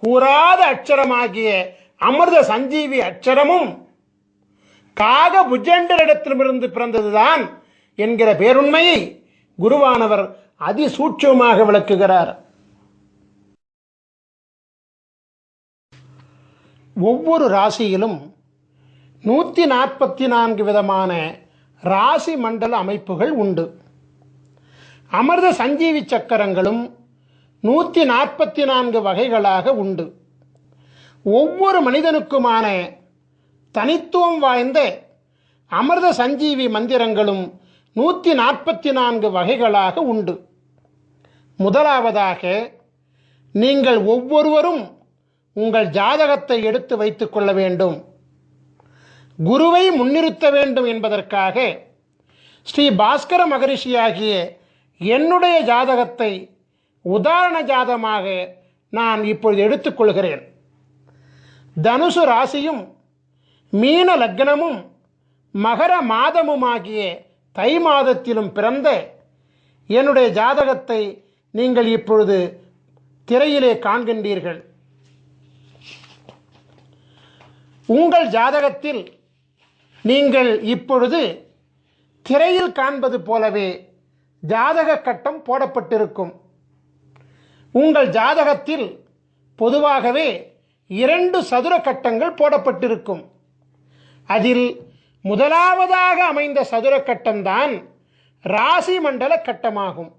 கூறாத அட்சரமாகிய அமிர்த சஞ்சீவி அட்சரமும் காகபுஜண்டரிடத்திலிருந்து பிறந்ததுதான் என்கிற பேருண்மையை குருவானவர் அதிசூட்சமாக விளக்குகிறார். ஒவ்வொரு ராசியிலும் 144 விதமான ராசி மண்டல அமைப்புகள் உண்டு. அமிர்த சஞ்சீவி சக்கரங்களும் 144 வகைகளாக உண்டு. ஒவ்வொரு மனிதனுக்குமான தனித்துவம் வாய்ந்த அமிர்த சஞ்சீவி மந்திரங்களும் 144 வகைகளாக உண்டு. முதலாவதாக, நீங்கள் ஒவ்வொருவரும் உங்கள் ஜாதகத்தை எடுத்து வைத்துக் கொள்ள வேண்டும். குருவை முன்னிறுத்த வேண்டும் என்பதற்காக ஸ்ரீ பாஸ்கர மகரிஷியாகிய என்னுடைய ஜாதகத்தை உதாரண ஜாதகமாக நான் இப்பொழுது எடுத்துக்கொள்கிறேன். தனுசு ராசியும் மீன லக்னமும் மகர மாதமுமாகிய தை மாதத்திலும் பிறந்த என்னுடைய ஜாதகத்தை நீங்கள் இப்பொழுது திரையிலே காண்கின்றீர்கள். உங்கள் ஜாதகத்தில் நீங்கள் இப்பொழுது திரையில் காண்பது போலவே ஜாதக கட்டம் போடப்பட்டிருக்கும். உங்கள் ஜாதகத்தில் பொதுவாகவே 2 சதுர கட்டங்கள் போடப்பட்டிருக்கும். அதில் முதலாவதாக அமைந்த சதுர கட்டம்தான் ராசி மண்டல கட்டமாகும்.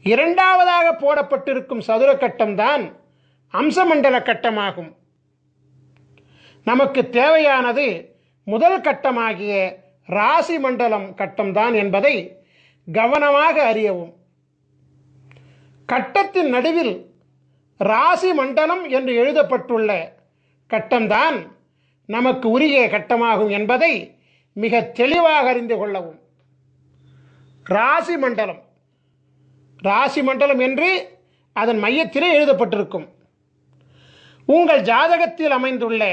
இரண்டாவதாக போடப்பட்டிருக்கும் சதுர கட்டம்தான் அம்சமண்டல கட்டமாகும். நமக்கு தேவையானது முதல் கட்டமாகிய ராசி மண்டலம் கட்டம்தான் என்பதை கவனமாக அறியவும். கட்டத்தின் நடுவில் ராசி மண்டலம் என்று எழுதப்பட்டுள்ள கட்டம்தான் நமக்கு உரிய கட்டமாகும் என்பதை மிக தெளிவாக அறிந்து கொள்ளவும். ராசி மண்டலம் ராசி மண்டலம் என்று அதன் மையத்திலே எழுதப்பட்டிருக்கும். உங்கள் ஜாதகத்தில் அமைந்துள்ள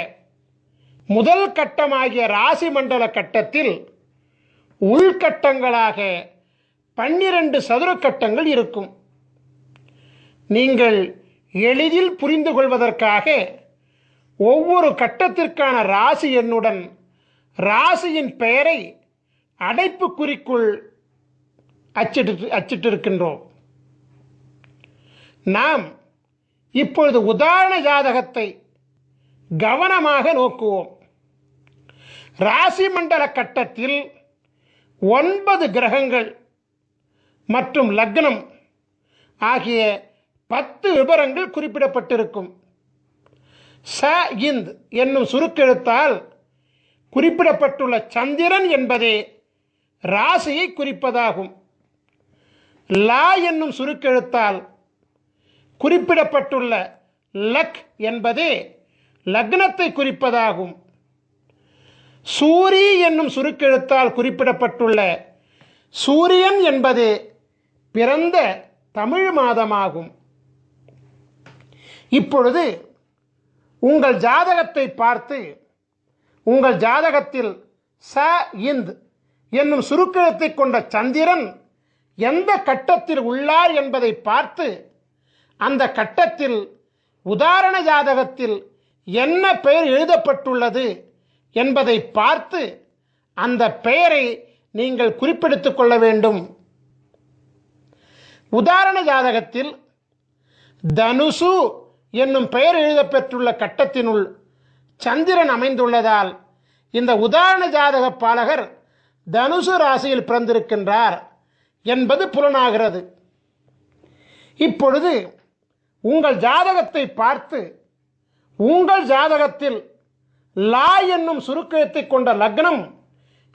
முதல் கட்டமாகிய ராசி மண்டல கட்டத்தில் உள்கட்டங்களாக 12 சதுர கட்டங்கள் இருக்கும். நீங்கள் எளிதில் புரிந்து கொள்வதற்காக ஒவ்வொரு கட்டத்திற்கான ராசி எண்ணுடன் ராசியின் பெயரை அடைப்புக்குறிக்குள் அச்சிட்டிருக்கின்றோம். நாம் இப்பொழுது உதாரண ஜாதகத்தை கவனமாக நோக்குவோம். ராசி மண்டல கட்டத்தில் 9 கிரகங்கள் மற்றும் லக்னம் ஆகிய 10 விபரங்கள் குறிப்பிடப்பட்டிருக்கும். ச இந்த் என்னும் சுருக்கெழுத்தால் குறிப்பிடப்பட்டுள்ள சந்திரன் என்பதே ராசியை குறிப்பதாகும். லா என்னும் சுருக்கெழுத்தால் குறிப்பிடப்பட்டுள்ள லக் என்பதே லக்னத்தை குறிப்பதாகும். சூரி என்னும் சுருக்கெழுத்தால் குறிப்பிடப்பட்டுள்ள சூரியன் என்பது பிறந்த தமிழ் மாதமாகும். இப்பொழுது உங்கள் ஜாதகத்தை பார்த்து உங்கள் ஜாதகத்தில் ச இந்த் என்னும் சுருக்கெழுத்தை கொண்ட சந்திரன் எந்த கட்டத்தில் உள்ளார் என்பதை பார்த்து அந்த கட்டத்தில் உதாரண ஜாதகத்தில் என்ன பெயர் எழுதப்பட்டுள்ளது என்பதை பார்த்து அந்த பெயரை நீங்கள் குறிப்பெடுத்துக் கொள்ள வேண்டும். உதாரண ஜாதகத்தில் தனுசு என்னும் பெயர் எழுதப்பெற்றுள்ள கட்டத்தினுள் சந்திரன் அமைந்துள்ளதால் இந்த உதாரண ஜாதக பாலகர் தனுசு ராசியில் பிறந்திருக்கின்றார் என்பது புலனாகிறது. இப்பொழுது உங்கள் ஜாதகத்தை பார்த்து உங்கள் ஜாதகத்தில் லா என்னும் சுருக்கெழுத்தை கொண்ட லக்னம்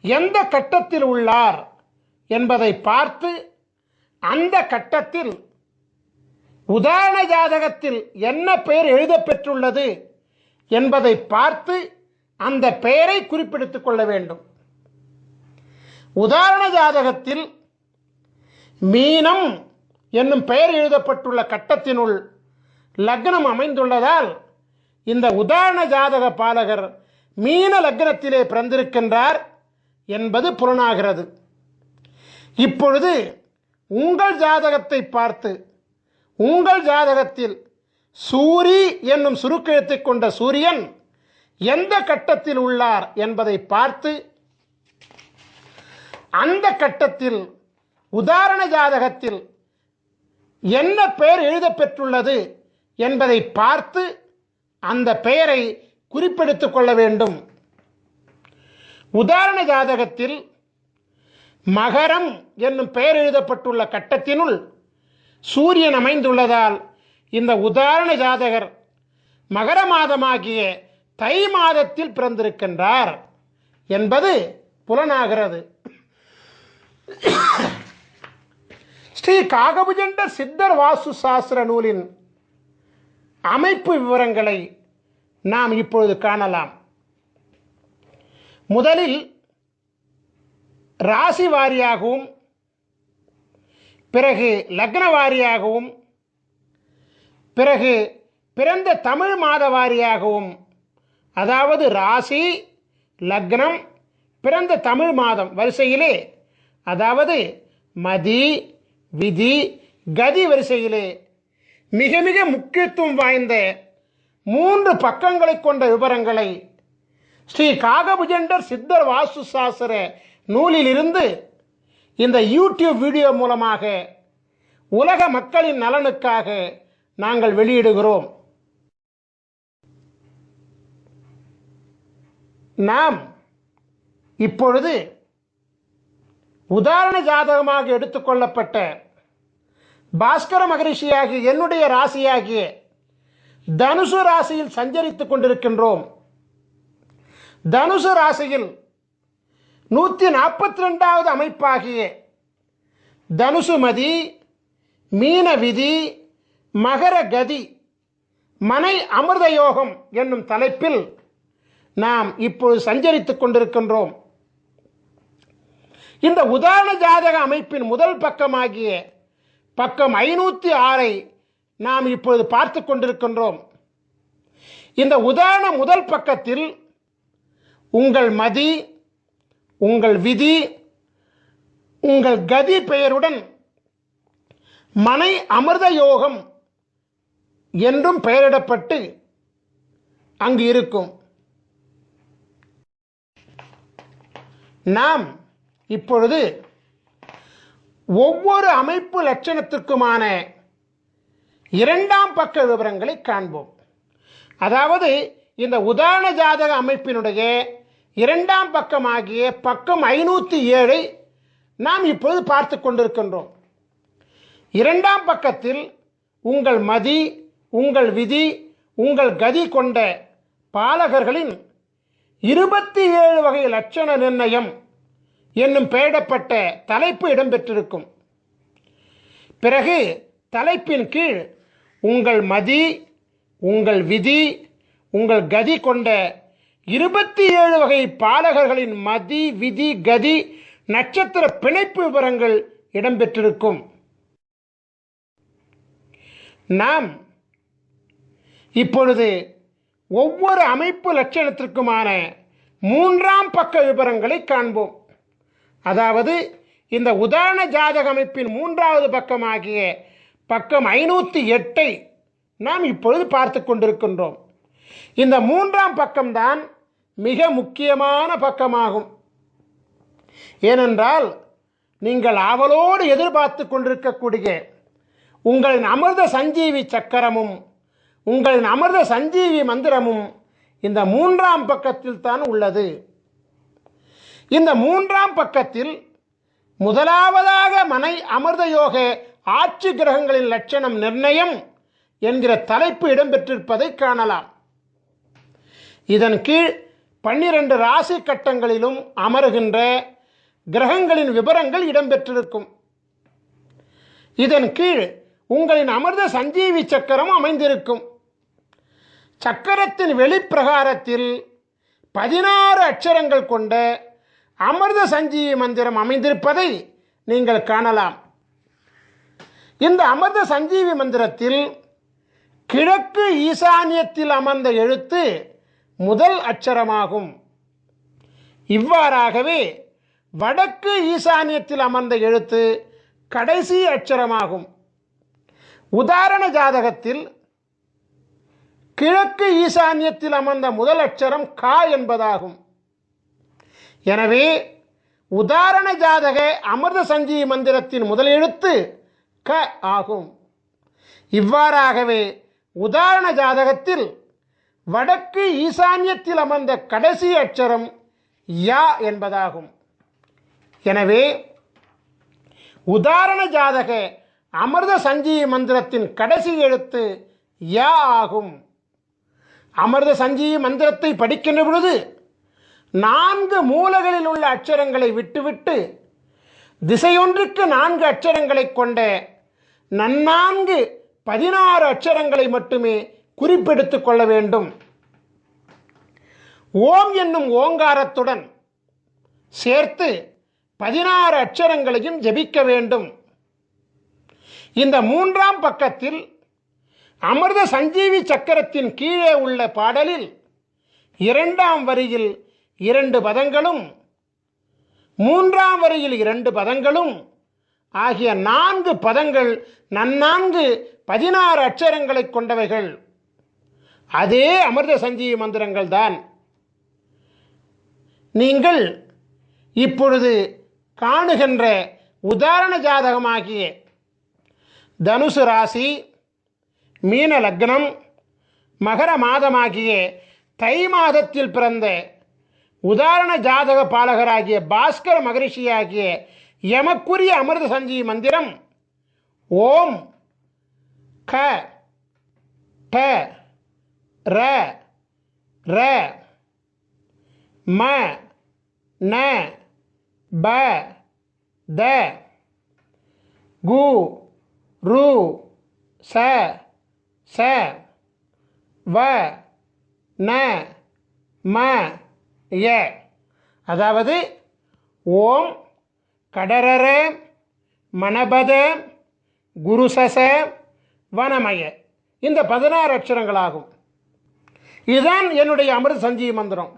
எந்த கட்டத்தில் உள்ளார் என்பதை பார்த்து அந்த கட்டத்தில் உதாரண ஜாதகத்தில் என்ன பெயர் எழுதப்பெற்றுள்ளது என்பதை பார்த்து அந்த பெயரை குறிப்பிடுத்திக் கொள்ள வேண்டும். உதாரண ஜாதகத்தில் மீனம் என்னும் பெயர் எழுதப்பட்டுள்ள கட்டத்தினுள் லக்னம் அமைந்துள்ளதால் இந்த உதாரண ஜாதக பாலகர் மீன லக்னத்திலே பிறந்திருக்கின்றார் என்பது புலனாகிறது. இப்பொழுது உங்கள் ஜாதகத்தை பார்த்து உங்கள் ஜாதகத்தில் சூரி என்னும் சுருக்கெழுத்தை கொண்ட சூரியன் எந்த கட்டத்தில் உள்ளார் என்பதை பார்த்து அந்த கட்டத்தில் உதாரண ஜாதகத்தில் என்ன பெயர் எழுதப்பெற்றுள்ளது என்பதை பார்த்து அந்த பெயரை குறிப்பெடுத்துக் கொள்ள வேண்டும். உதாரண ஜாதகத்தில் மகரம் என்னும் பெயர் எழுதப்பட்டுள்ள கட்டத்தினுள் சூரியன் அமைந்துள்ளதால் இந்த உதாரண ஜாதகர் மகர மாதமாகிய தை மாதத்தில் பிறந்திருக்கின்றார் என்பது புலனாகிறது. ஸ்ரீ காகபுஜண்டர் சித்தர் வாஸ்து சாஸ்திர நூலின் அமைப்பு விவரங்களை நாம் இப்பொழுது காணலாம். முதலில் ராசி வாரியாகவும் பிறகு லக்ன வாரியாகவும் பிறகு பிறந்த தமிழ் மாத வாரியாகவும், அதாவது ராசி லக்னம் பிறந்த தமிழ் மாதம் வரிசையிலே, அதாவது மதி விதி கதி வரிசையிலே மிக மிக முக்கியத்துவம் வாய்ந்த 3 பக்கங்களை கொண்ட விவரங்களை ஸ்ரீ காகபுஜண்டர் சித்தர் வாஸ்து சாஸ்திர நூலிலிருந்து இந்த யூடியூப் வீடியோ மூலமாக உலக மக்களின் நலனுக்காக நாங்கள் வெளியிடுகிறோம். நாம் இப்பொழுது உதாரண ஜாதகமாக எடுத்துக்கொள்ளப்பட்ட பாஸ்கர மகரிஷியாகிய என்னுடைய ராசியாகிய தனுசு ராசியில் சஞ்சரித்துக் கொண்டிருக்கின்றோம். தனுசு ராசியில் 142வது அமைப்பாகிய தனுசு மதி மீன விதி மகர கதி மனை அமிர்த யோகம் என்னும் தலைப்பில் நாம் இப்பொழுது சஞ்சரித்துக் கொண்டிருக்கின்றோம். இந்த உதாரண ஜாதக அமைப்பின் முதல் பக்கமாகிய பக்கம் 506 நாம் இப்பொழுது பார்த்து கொண்டிருக்கின்றோம். இந்த உதாரண முதல் பக்கத்தில் உங்கள் மதி உங்கள் விதி உங்கள் கதி பெயருடன் மனை அமிர்த யோகம் என்றும் பெயரிடப்பட்டு அங்கு இருக்கும். நாம் இப்பொழுது ஒவ்வொரு அமைப்பு லட்சணத்திற்குமான 2ஆம் பக்க விவரங்களை காண்போம். அதாவது இந்த உதாரண ஜாதக அமைப்பினுடைய 2ஆம் பக்கமாகிய பக்கம் 507 நாம் இப்பொழுது பார்த்து கொண்டிருக்கின்றோம். 2ஆம் பக்கத்தில் உங்கள் மதி உங்கள் விதி உங்கள் கதி கொண்ட பாலகர்களின் 27 வகை லட்சண நிர்ணயம் என்னும் பெயரிடப்பட்ட தலைப்பு இடம்பெற்றிருக்கும். பிறகு தலைப்பின் கீழ் உங்கள் மதி உங்கள் விதி உங்கள் கதி கொண்ட 27 வகை பாலகர்களின் மதி விதி கதி நட்சத்திர பிணைப்பு விவரங்கள் இடம்பெற்றிருக்கும். நாம் இப்பொழுது ஒவ்வொரு அமைப்பு லட்சணத்திற்குமான 3ஆம் பக்க விவரங்களை காண்போம். அதாவது இந்த உதாரண ஜாதக அமைப்பின் 3வது பக்கமாகிய பக்கம் 508 நாம் இப்பொழுது பார்த்து கொண்டிருக்கின்றோம். இந்த 3ஆம் பக்கம்தான் மிக முக்கியமான பக்கமாகும். ஏனென்றால் நீங்கள் ஆவலோடு எதிர்பார்த்து கொண்டிருக்கக்கூடிய உங்களின் அமிர்த சஞ்சீவி சக்கரமும் உங்களின் அமிர்த சஞ்சீவி மந்திரமும் இந்த 3ஆம் பக்கத்தில் தான் உள்ளது. இந்த 3ஆம் பக்கத்தில் முதலாவதாக மனை அமிர்த யோக ஆட்சி கிரகங்களின் லட்சணம் நிர்ணயம் என்கிற தலைப்பு இடம்பெற்றிருப்பதை காணலாம். இதன் கீழ் 12 ராசி கட்டங்களிலும் அமருகின்ற கிரகங்களின் விவரங்கள் இடம்பெற்றிருக்கும். இதன் கீழ் உங்களின் அமிர்த சஞ்சீவி சக்கரம் அமைந்திருக்கும். சக்கரத்தின் வெளிப்பிரகாரத்தில் 16 அட்சரங்கள் கொண்ட அமிர்த சஞ்சீவி மந்திரம் அமைந்திருப்பதை நீங்கள் காணலாம். இந்த அமிர்த சஞ்சீவி மந்திரத்தில் கிழக்கு ஈசானியத்தில் அமர்ந்த எழுத்து முதல் அட்சரமாகும். இவ்வாறாகவே வடக்கு ஈசானியத்தில் அமர்ந்த எழுத்து கடைசி அட்சரமாகும். உதாரண ஜாதகத்தில் கிழக்கு ஈசானியத்தில் அமர்ந்த முதல் அட்சரம் கா என்பதாகும். எனவே உதாரண ஜாதக அமிர்த சஞ்சீவி மந்திரத்தின் முதல் எழுத்து க ஆகும். இவ்வாறாகவே உதாரண ஜாதகத்தில் வடக்கு ஈசானியத்தில் அமர்ந்த கடைசி அட்சரம் யா என்பதாகும். எனவே உதாரண ஜாதக அமிர்த சஞ்சீவி மந்திரத்தின் கடைசி எழுத்து யா ஆகும். அமிர்த சஞ்சீவி மந்திரத்தை படிக்கின்ற பொழுது 4 மூலைகளில் உள்ள அட்சரங்களை விட்டுவிட்டு திசையொன்றுக்கு 4 அட்சரங்களை கொண்ட நன்னான்கு 16 அட்சரங்களை மட்டுமே குறிப்பெடுத்துக் கொள்ள வேண்டும். ஓம் என்னும் ஓங்காரத்துடன் சேர்த்து 16 அட்சரங்களையும் ஜபிக்க வேண்டும். இந்த 3ஆம் பக்கத்தில் அமிர்த சஞ்சீவி சக்கரத்தின் கீழே உள்ள பாடலில் 2ஆம் வரியில் 2 பதங்களும் 3ஆம் வரியில் 2 பதங்களும் ஆகிய 4 பதங்கள் நன்னான்கு 16 அட்சரங்களை கொண்டவைகள். அதே அமிர்த சஞ்சீவி மந்திரங்கள் தான். நீங்கள் இப்பொழுது காணுகின்ற உதாரண ஜாதகமாகிய தனுசு ராசி, மீன லக்னம், மகர மாதமாகிய தை மாதத்தில் பிறந்த உதாரண ஜாதக பாலகராகிய பாஸ்கர மகரிஷியாகிய எமக்குரிய அமிர்த சஞ்சீவி மந்திரம் ஓம் க ட ர ர ம ந ப த கு ரு ச ச வ ந ம ய. அதாவது ஓம் கடரர மணபத குருசச வனமய, இந்த 16 அட்சரங்களாகும். இதுதான் என்னுடைய அமிர்த சஞ்சீவி மந்திரம்.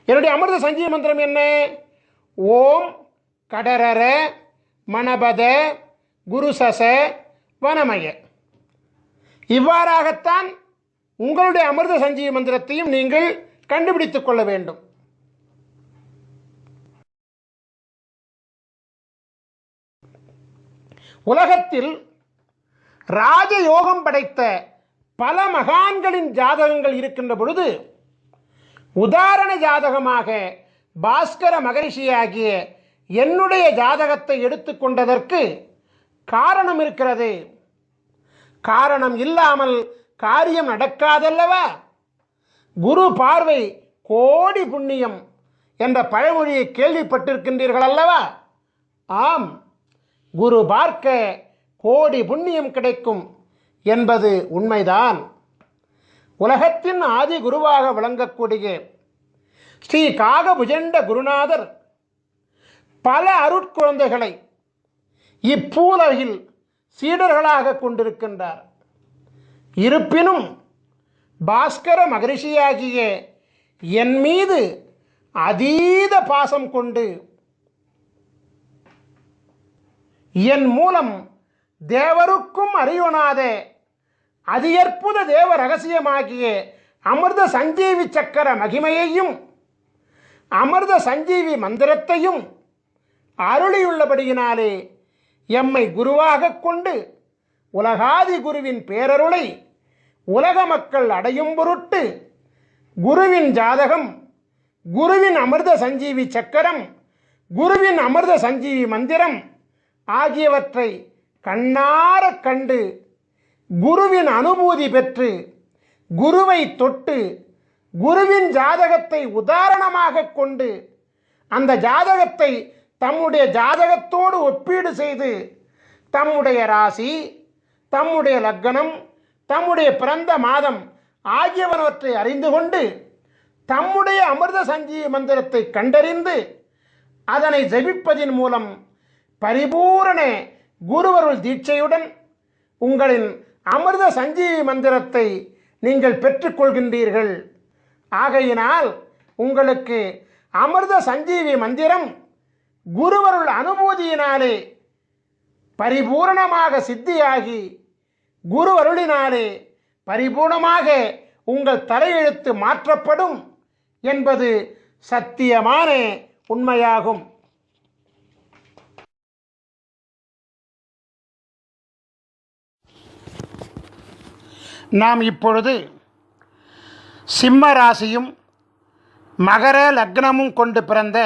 என்னுடைய அமிர்த சஞ்சீவி மந்திரம் என்ன? ஓம் கடரர மணபத குருசச வனமய. இவ்வாறாகத்தான் உங்களுடைய அமிர்த சஞ்சீவி மந்திரத்தையும் நீங்கள் கண்டுபிடித்துக் கொள்ள வேண்டும். உலகத்தில் ராஜயோகம் படைத்த பல மகான்களின் ஜாதகங்கள் இருக்கின்ற பொழுது உதாரண ஜாதகமாக பாஸ்கர மகரிஷியாகிய என்னுடைய ஜாதகத்தை எடுத்துக்கொண்டதற்கு காரணம் இருக்கிறது. காரணம் இல்லாமல் காரியம் நடக்காதல்லவா? குரு பார்வை கோடி புண்ணியம் என்ற பழமொழியை கேள்விப்பட்டிருக்கின்றீர்கள் அல்லவா? ஆம், குரு பார்க்க கோடி புண்ணியம் கிடைக்கும் என்பது உண்மைதான். உலகத்தின் ஆதி குருவாக விளங்கக்கூடிய ஸ்ரீ காகபுஜண்ட குருநாதர் பல அருட்குழந்தைகளை இப்பூலகில் சீடர்களாக கொண்டிருக்கின்றார். இருப்பினும் பாஸ்கர மகரிஷியாகிய என் மீது அதீத பாசம் கொண்டு என் மூலம் தேவருக்கும் அறியொணாத அதியற்புத தேவ ரகசியமாகிய அமிர்த சஞ்சீவி சக்கர மகிமையையும் அமிர்த சஞ்சீவி மந்திரத்தையும் அருளியுள்ளபடியினாலே எம்மை குருவாக கொண்டு உலகாதி குருவின் பேரருளை உலக மக்கள் அடையும் பொருட்டு குருவின் ஜாதகம், குருவின் அமிர்த சஞ்சீவி சக்கரம், குருவின் அமிர்த சஞ்சீவி மந்திரம் ஆகியவற்றை கண்ணார கண்டு குருவின் அனுபூதி பெற்று குருவை தொட்டு குருவின் ஜாதகத்தை உதாரணமாக கொண்டு அந்த ஜாதகத்தை தம்முடைய ஜாதகத்தோடு ஒப்பீடு செய்து தம்முடைய ராசி, தம்முடைய லக்னம், தம்முடைய பிறந்த மாதம் ஆகியவற்றை அறிந்து கொண்டு தம்முடைய அமிர்த சஞ்சீவி மந்திரத்தை கண்டறிந்து அதனை ஜபிப்பதின் மூலம் பரிபூரண குருவருள் தீட்சையுடன் உங்களின் அமிர்த சஞ்சீவி மந்திரத்தை நீங்கள் பெற்றுக்கொள்கின்றீர்கள். ஆகையினால் உங்களுக்கு அமிர்த சஞ்சீவி மந்திரம் குருவருள் அனுபூதியினாலே பரிபூரணமாக சித்தியாகி குருவருளினாலே பரிபூர்ணமாக உங்கள் தலையெழுத்து மாற்றப்படும் என்பது சத்தியமான உண்மையாகும். நாம் இப்பொழுது சிம்ம ராசியும் மகர லக்னமும் கொண்டு பிறந்த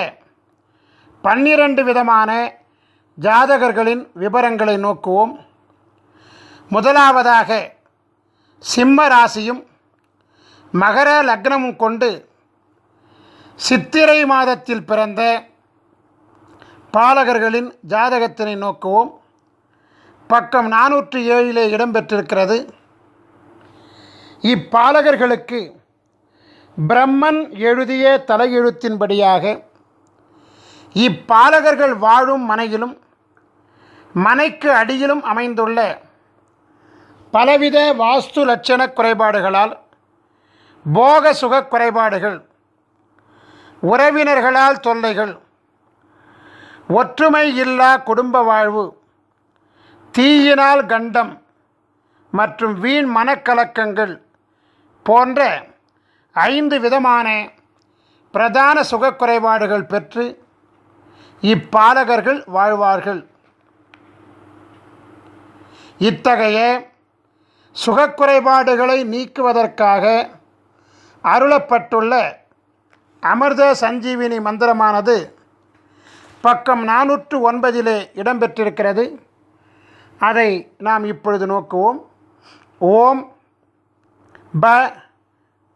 12 விதமான ஜாதகர்களின் விவரங்களை நோக்குவோம். முதலாவதாக சிம்ம ராசியும் மகர லக்னமும் கொண்டு சித்திரை மாதத்தில் பிறந்த பாலகர்களின் ஜாதகத்தினை நோக்குவோம். பக்கம் 407 இடம்பெற்றிருக்கிறது. இப்பாலகர்களுக்கு பிரம்மன் எழுதிய தலையெழுத்தின்படியாக இப்பாலகர்கள் வாழும் மனையிலும் மனைக்கு அடியிலும் அமைந்துள்ள பலவித வாஸ்து லட்சண குறைபாடுகளால் போக சுக குறைபாடுகள், உறவினர்களால் தொல்லைகள், ஒற்றுமை இல்லா குடும்ப வாழ்வு, தீயினால் கண்டம் மற்றும் வீண் மனக்கலக்கங்கள் போன்ற 5 விதமான பிரதான சுகக்குறைபாடுகள் பெற்று இப்பாலகர்கள் வாழ்வார்கள். இத்தகைய சுகக்குறைபாடுகளை நீக்குவதற்காக அருளப்பட்டுள்ள அமிர்த சஞ்சீவினி மந்திரமானது பக்கம் 409 இடம்பெற்றிருக்கிறது. அதை நாம் இப்பொழுது நோக்குவோம். ஓம் ப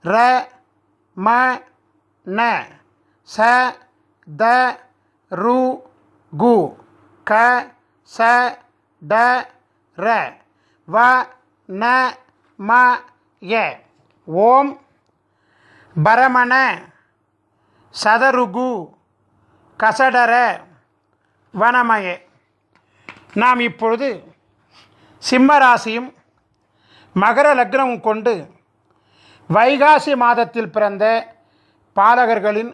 ர ம ந ச த ரு கு க ச ட ர வ ந ம ய. ஓம் பரமண சதருகு கசடர வனமய. நாம் இப்பொழுது சிம்மராசியும் மகர லக்னமும் கொண்டு வைகாசி மாதத்தில் பிறந்த பாலகர்களின்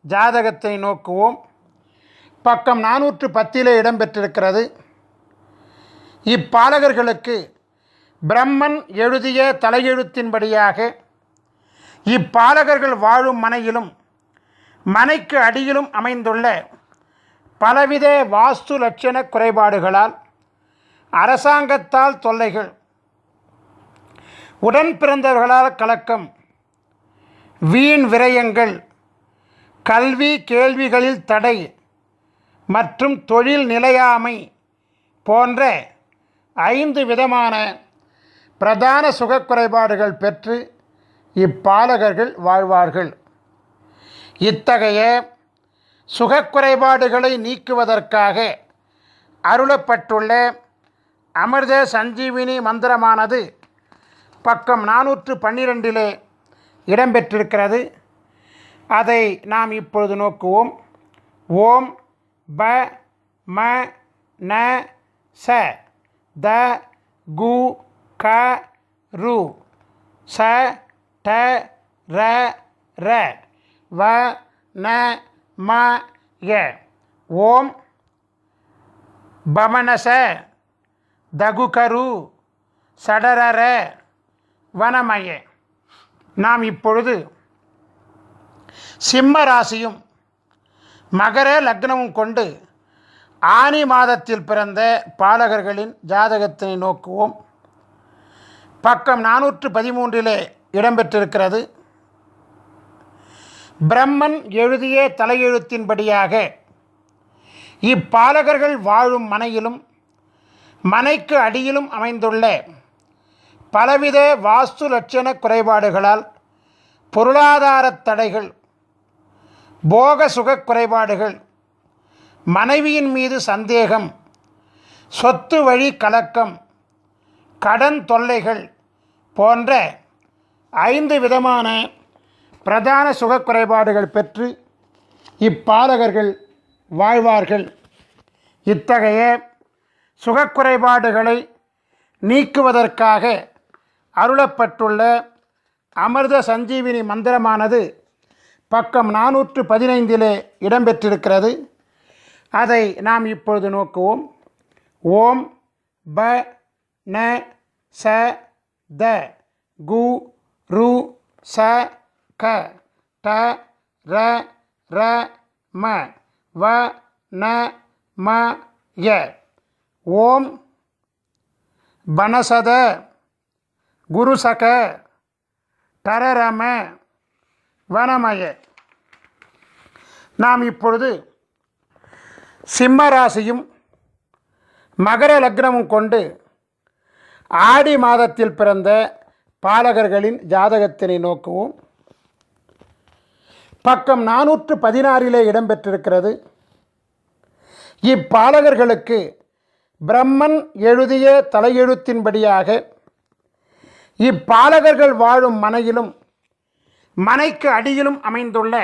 ஜாதகத்தை நோக்குவோம். பக்கம் 410 இடம்பெற்றிருக்கிறது. இப்பாலகர்களுக்கு பிரம்மன் எழுதிய தலையெழுத்தின்படியாக இப்பாலகர்கள் வாழும் மனையிலும் மனைக்கு அடியிலும் அமைந்துள்ள பலவித வாஸ்து லட்சண குறைபாடுகளால் அரசாங்கத்தால் தொல்லைகள், உடன் பிறந்தவர்களால் கலக்கம், வீண் விரயங்கள், கல்வி கேள்விகளில் தடை மற்றும் தொழில் நிலையாமை போன்ற 5 விதமான பிரதான சுகக்குறைபாடுகள் பெற்று இப்பாலகர்கள் வாழ்வார்கள். இத்தகைய சுகக்குறைபாடுகளை நீக்குவதற்காக அருளப்பட்டுள்ள அமிர்த சஞ்சீவினி மந்திரமானது பக்கம் 412 இடம்பெற்றிருக்கிறது. அதை நாம் இப்பொழுது நோக்குவோம். ஓம் ப ம ந ச த கு க ரு ச ட ர ர வ ந ம ய. ஓம் பமனச தகுகரு சடரர வனமய. நாம் இப்பொழுது சிம்ம ராசியும் மகர லக்னமும் கொண்டு ஆனி மாதத்தில் பிறந்த பாலகர்களின் ஜாதகத்தினை நோக்குவோம். பக்கம் 413 இடம்பெற்றிருக்கிறது. பிரம்மன் எழுதிய தலையெழுத்தின்படியாக இப்பாலகர்கள் வாழும் மனையிலும் மனைக்கு அடியிலும் அமைந்துள்ள பலவித வாஸ்து லட்சண குறைபாடுகளால் பொருளாதார தடைகள், போக சுக குறைபாடுகள், மனைவியின் மீது சந்தேகம், சொத்து வழி கலக்கம், கடன் தொல்லைகள் போன்ற 5 விதமான பிரதான சுகக்குறைபாடுகள் பெற்று இப்பாலகர்கள் வாழ்வார்கள். இத்தகைய சுகக்குறைபாடுகளை நீக்குவதற்காக அருளப்பட்டுள்ள அமிர்த சஞ்சீவினி மந்திரமானது பக்கம் 415 இடம்பெற்றிருக்கிறது. அதை நாம் இப்பொழுது நோக்குவோம். ஓம் ப ந ச த கு ரு ச க ட ர ர ம வ ந ம ய. ஓம் பனசத குருசக டரரம வனமய. நாம் இப்பொழுது சிம்ம ராசியும் மகர லக்னமும் கொண்டு ஆடி மாதத்தில் பிறந்த பாலகர்களின் ஜாதகத்தினை நோக்குவோம். பக்கம் 416 இடம்பெற்றிருக்கிறது. இப்பாலகர்களுக்கு பிரம்மன் எழுதிய தலையெழுத்தின்படியாக இப்பாலகர்கள் வாழும் மனையிலும் மனைக்கு அடியிலும் அமைந்துள்ள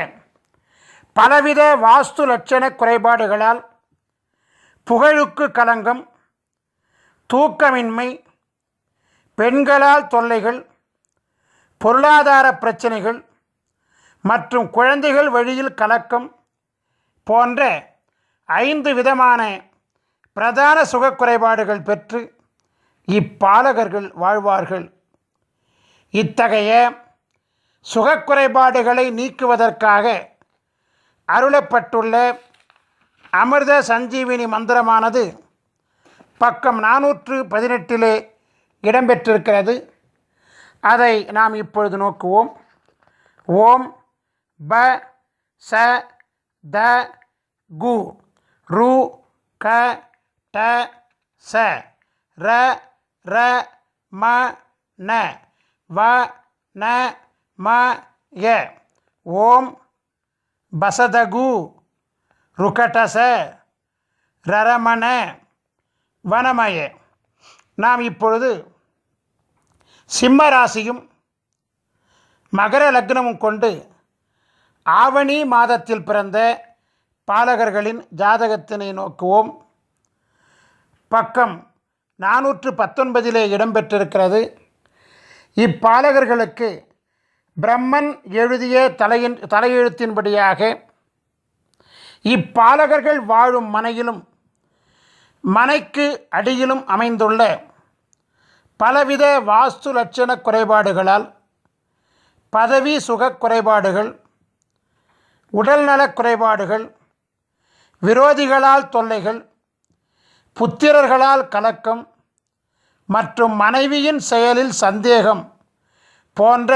பலவித வாஸ்து லட்சண குறைபாடுகளால் புகழுக்கு களங்கம், தூக்கமின்மை, பெண்களால் தொல்லைகள், பொருளாதார பிரச்சனைகள் மற்றும் குழந்தைகள் வழியில் கலக்கம் போன்ற 5 விதமான பிரதான சுகக்குறைபாடுகள் பெற்று இப்பாலகர்கள் வாழ்வார்கள். இத்தகைய சுகக்குறைபாடுகளை நீக்குவதற்காக அருளப்பட்டுள்ள அமிர்த சஞ்சீவினி மந்திரமானது பக்கம் 418 இடம்பெற்றிருக்கிறது. அதை நாம் இப்பொழுது நோக்குவோம். ஓம் ப ச த கு ரு க ட ச ர ர ம ந வ ந ம ய. ஓம் பசதகு ருகடச ரரமண வனமய. நாம் இப்பொழுது சிம்ம ராசியும் மகர லக்னமும் கொண்டு ஆவணி மாதத்தில் பிறந்த பாலகர்களின் ஜாதகத்தினை நோக்குவோம். பக்கம் 419 இடம்பெற்றிருக்கிறது. இப்பாலகர்களுக்கு பிரம்மன் எழுதிய தலையெழுத்தின்படியாக இப்பாலகர்கள் வாழும் மனையிலும் மனைக்கு அடியிலும் அமைந்துள்ள பலவித வாஸ்து லட்சண குறைபாடுகளால் பதவி சுக குறைபாடுகள், உடல்நலக் குறைபாடுகள், விரோதிகளால் தொல்லைகள், புத்திரர்களால் கலக்கம் மற்றும் மனைவியின் செயலில் சந்தேகம் போன்ற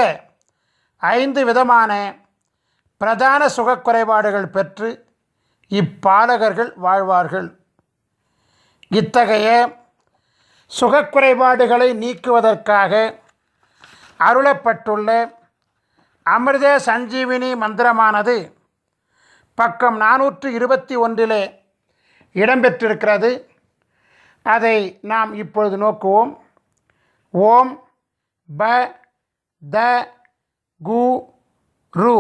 5 விதமான பிரதான சுகக்குறைபாடுகள் பெற்று இப்பாலகர்கள் வாழ்வார்கள். இத்தகைய சுகக்குறைபாடுகளை நீக்குவதற்காக அருளப்பட்டுள்ள அமிர்த சஞ்சீவினி மந்திரமானது பக்கம் 421 இடம்பெற்றிருக்கிறது. அதை நாம் இப்பொழுது நோக்குவோம். ஓம் ப த கு ரு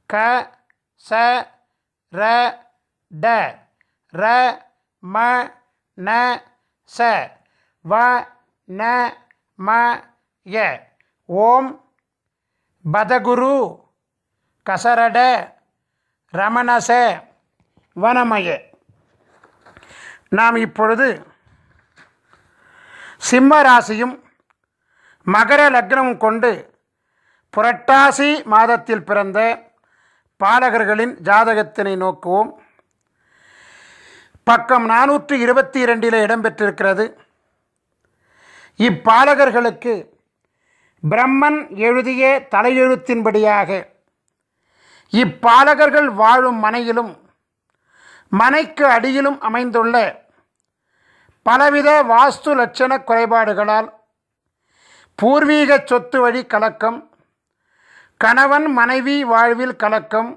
க ச ர ட ர ம ந ச வ ந ம ய. ஓம் பதகுரு கசரட ரமணச வனமய. நாம் இப்பொழுது சிம்ம ராசியும் மகர லக்னமும் கொண்டு புரட்டாசி மாதத்தில் பிறந்த பாலகர்களின் ஜாதகத்தினை நோக்குவோம். பக்கம் 422 இடம்பெற்றிருக்கிறது. இப்பாலகர்களுக்கு பிரம்மன் எழுதிய தலையெழுத்தின்படியாக இப்பாலகர்கள் வாழும் மனையிலும் மனைக்கு அடியிலும் அமைந்துள்ள பலவித வாஸ்து லட்சண குறைபாடுகளால் பூர்வீக சொத்து வழி கலக்கம், கணவன் மனைவி வாழ்வில் கலக்கம்,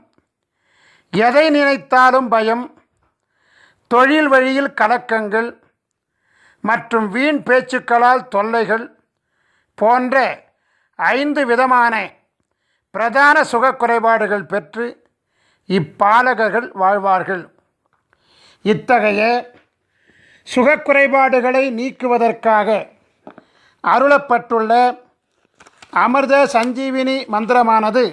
எதை நினைத்தாலும் பயம், தொழில் வழியில் கலக்கங்கள் மற்றும் வீண் பேச்சுக்களால் தொல்லைகள் போன்ற 5 விதமான பிரதான சுகக்குறைபாடுகள் பெற்று இப்பாலகர்கள் வாழ்வார்கள். இத்தகைய சுகக்குறைபாடுகளை நீக்குவதற்காக அருளப்பட்டுள்ள அமிர்த சஞ்சீவினி மந்திரமானது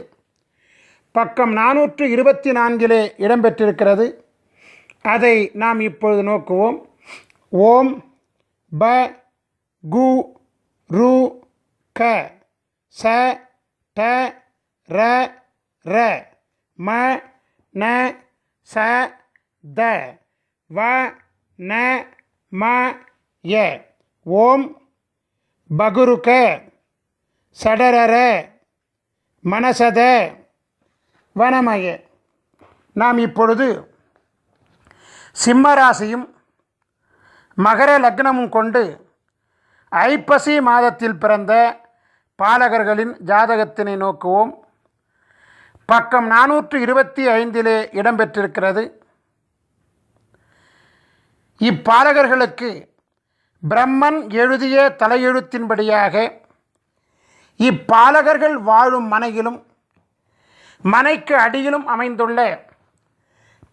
பக்கம் 424 இடம்பெற்றிருக்கிறது. அதை நாம் இப்பொழுது நோக்குவோம். ஓம் ப கு ரு க ச ட ர ர ம ந ச த வ ந ம ய. ஓம் பகுருக சடரர மனசத வனமய. நாம் இப்பொழுது சிம்ம ராசியும் மகர லக்னமும் கொண்டு ஐப்பசி மாதத்தில் பிறந்த பாலகர்களின் ஜாதகத்தினை நோக்குவோம். பக்கம் 425 இடம்பெற்றிருக்கிறது. இப்பாலகர்களுக்கு பிரம்மன் எழுதிய தலையெழுத்தின்படியாக இப்பாலகர்கள் வாழும் மனையிலும் மனைக்கு அடியிலும் அமைந்துள்ள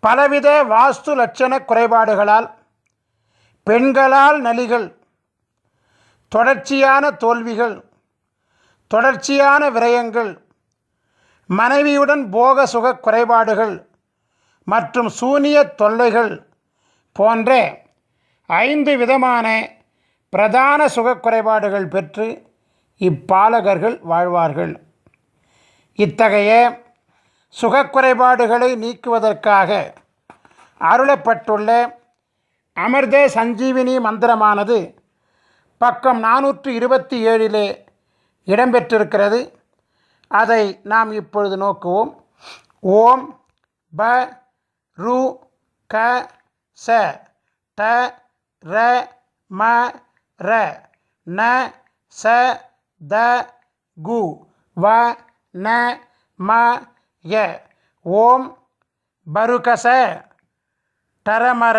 பலவித வாஸ்து லட்சண குறைபாடுகளால் பெண்களால் நலிகள், தொடர்ச்சியான தோல்விகள், தொடர்ச்சியான விரயங்கள், மனைவியுடன் போக சுக குறைபாடுகள் மற்றும் சூனிய தொல்லைகள் போன்ற 5 விதமான பிரதான சுக குறைபாடுகள் பெற்று இப்பாலகர்கள் வாழ்வார்கள். இத்தகைய சுகக்குறைபாடுகளை நீக்குவதற்காக அருளப்பட்டுள்ள அமிர்த சஞ்சீவினி மந்திரமானது பக்கம் 427 இடம்பெற்றிருக்கிறது. அதை நாம் இப்பொழுது நோக்குவோம். ஓம் ப ரு க ச ட ர ம ர ந ச த கு வ ந ம ய. ஓம் பருகச டரமர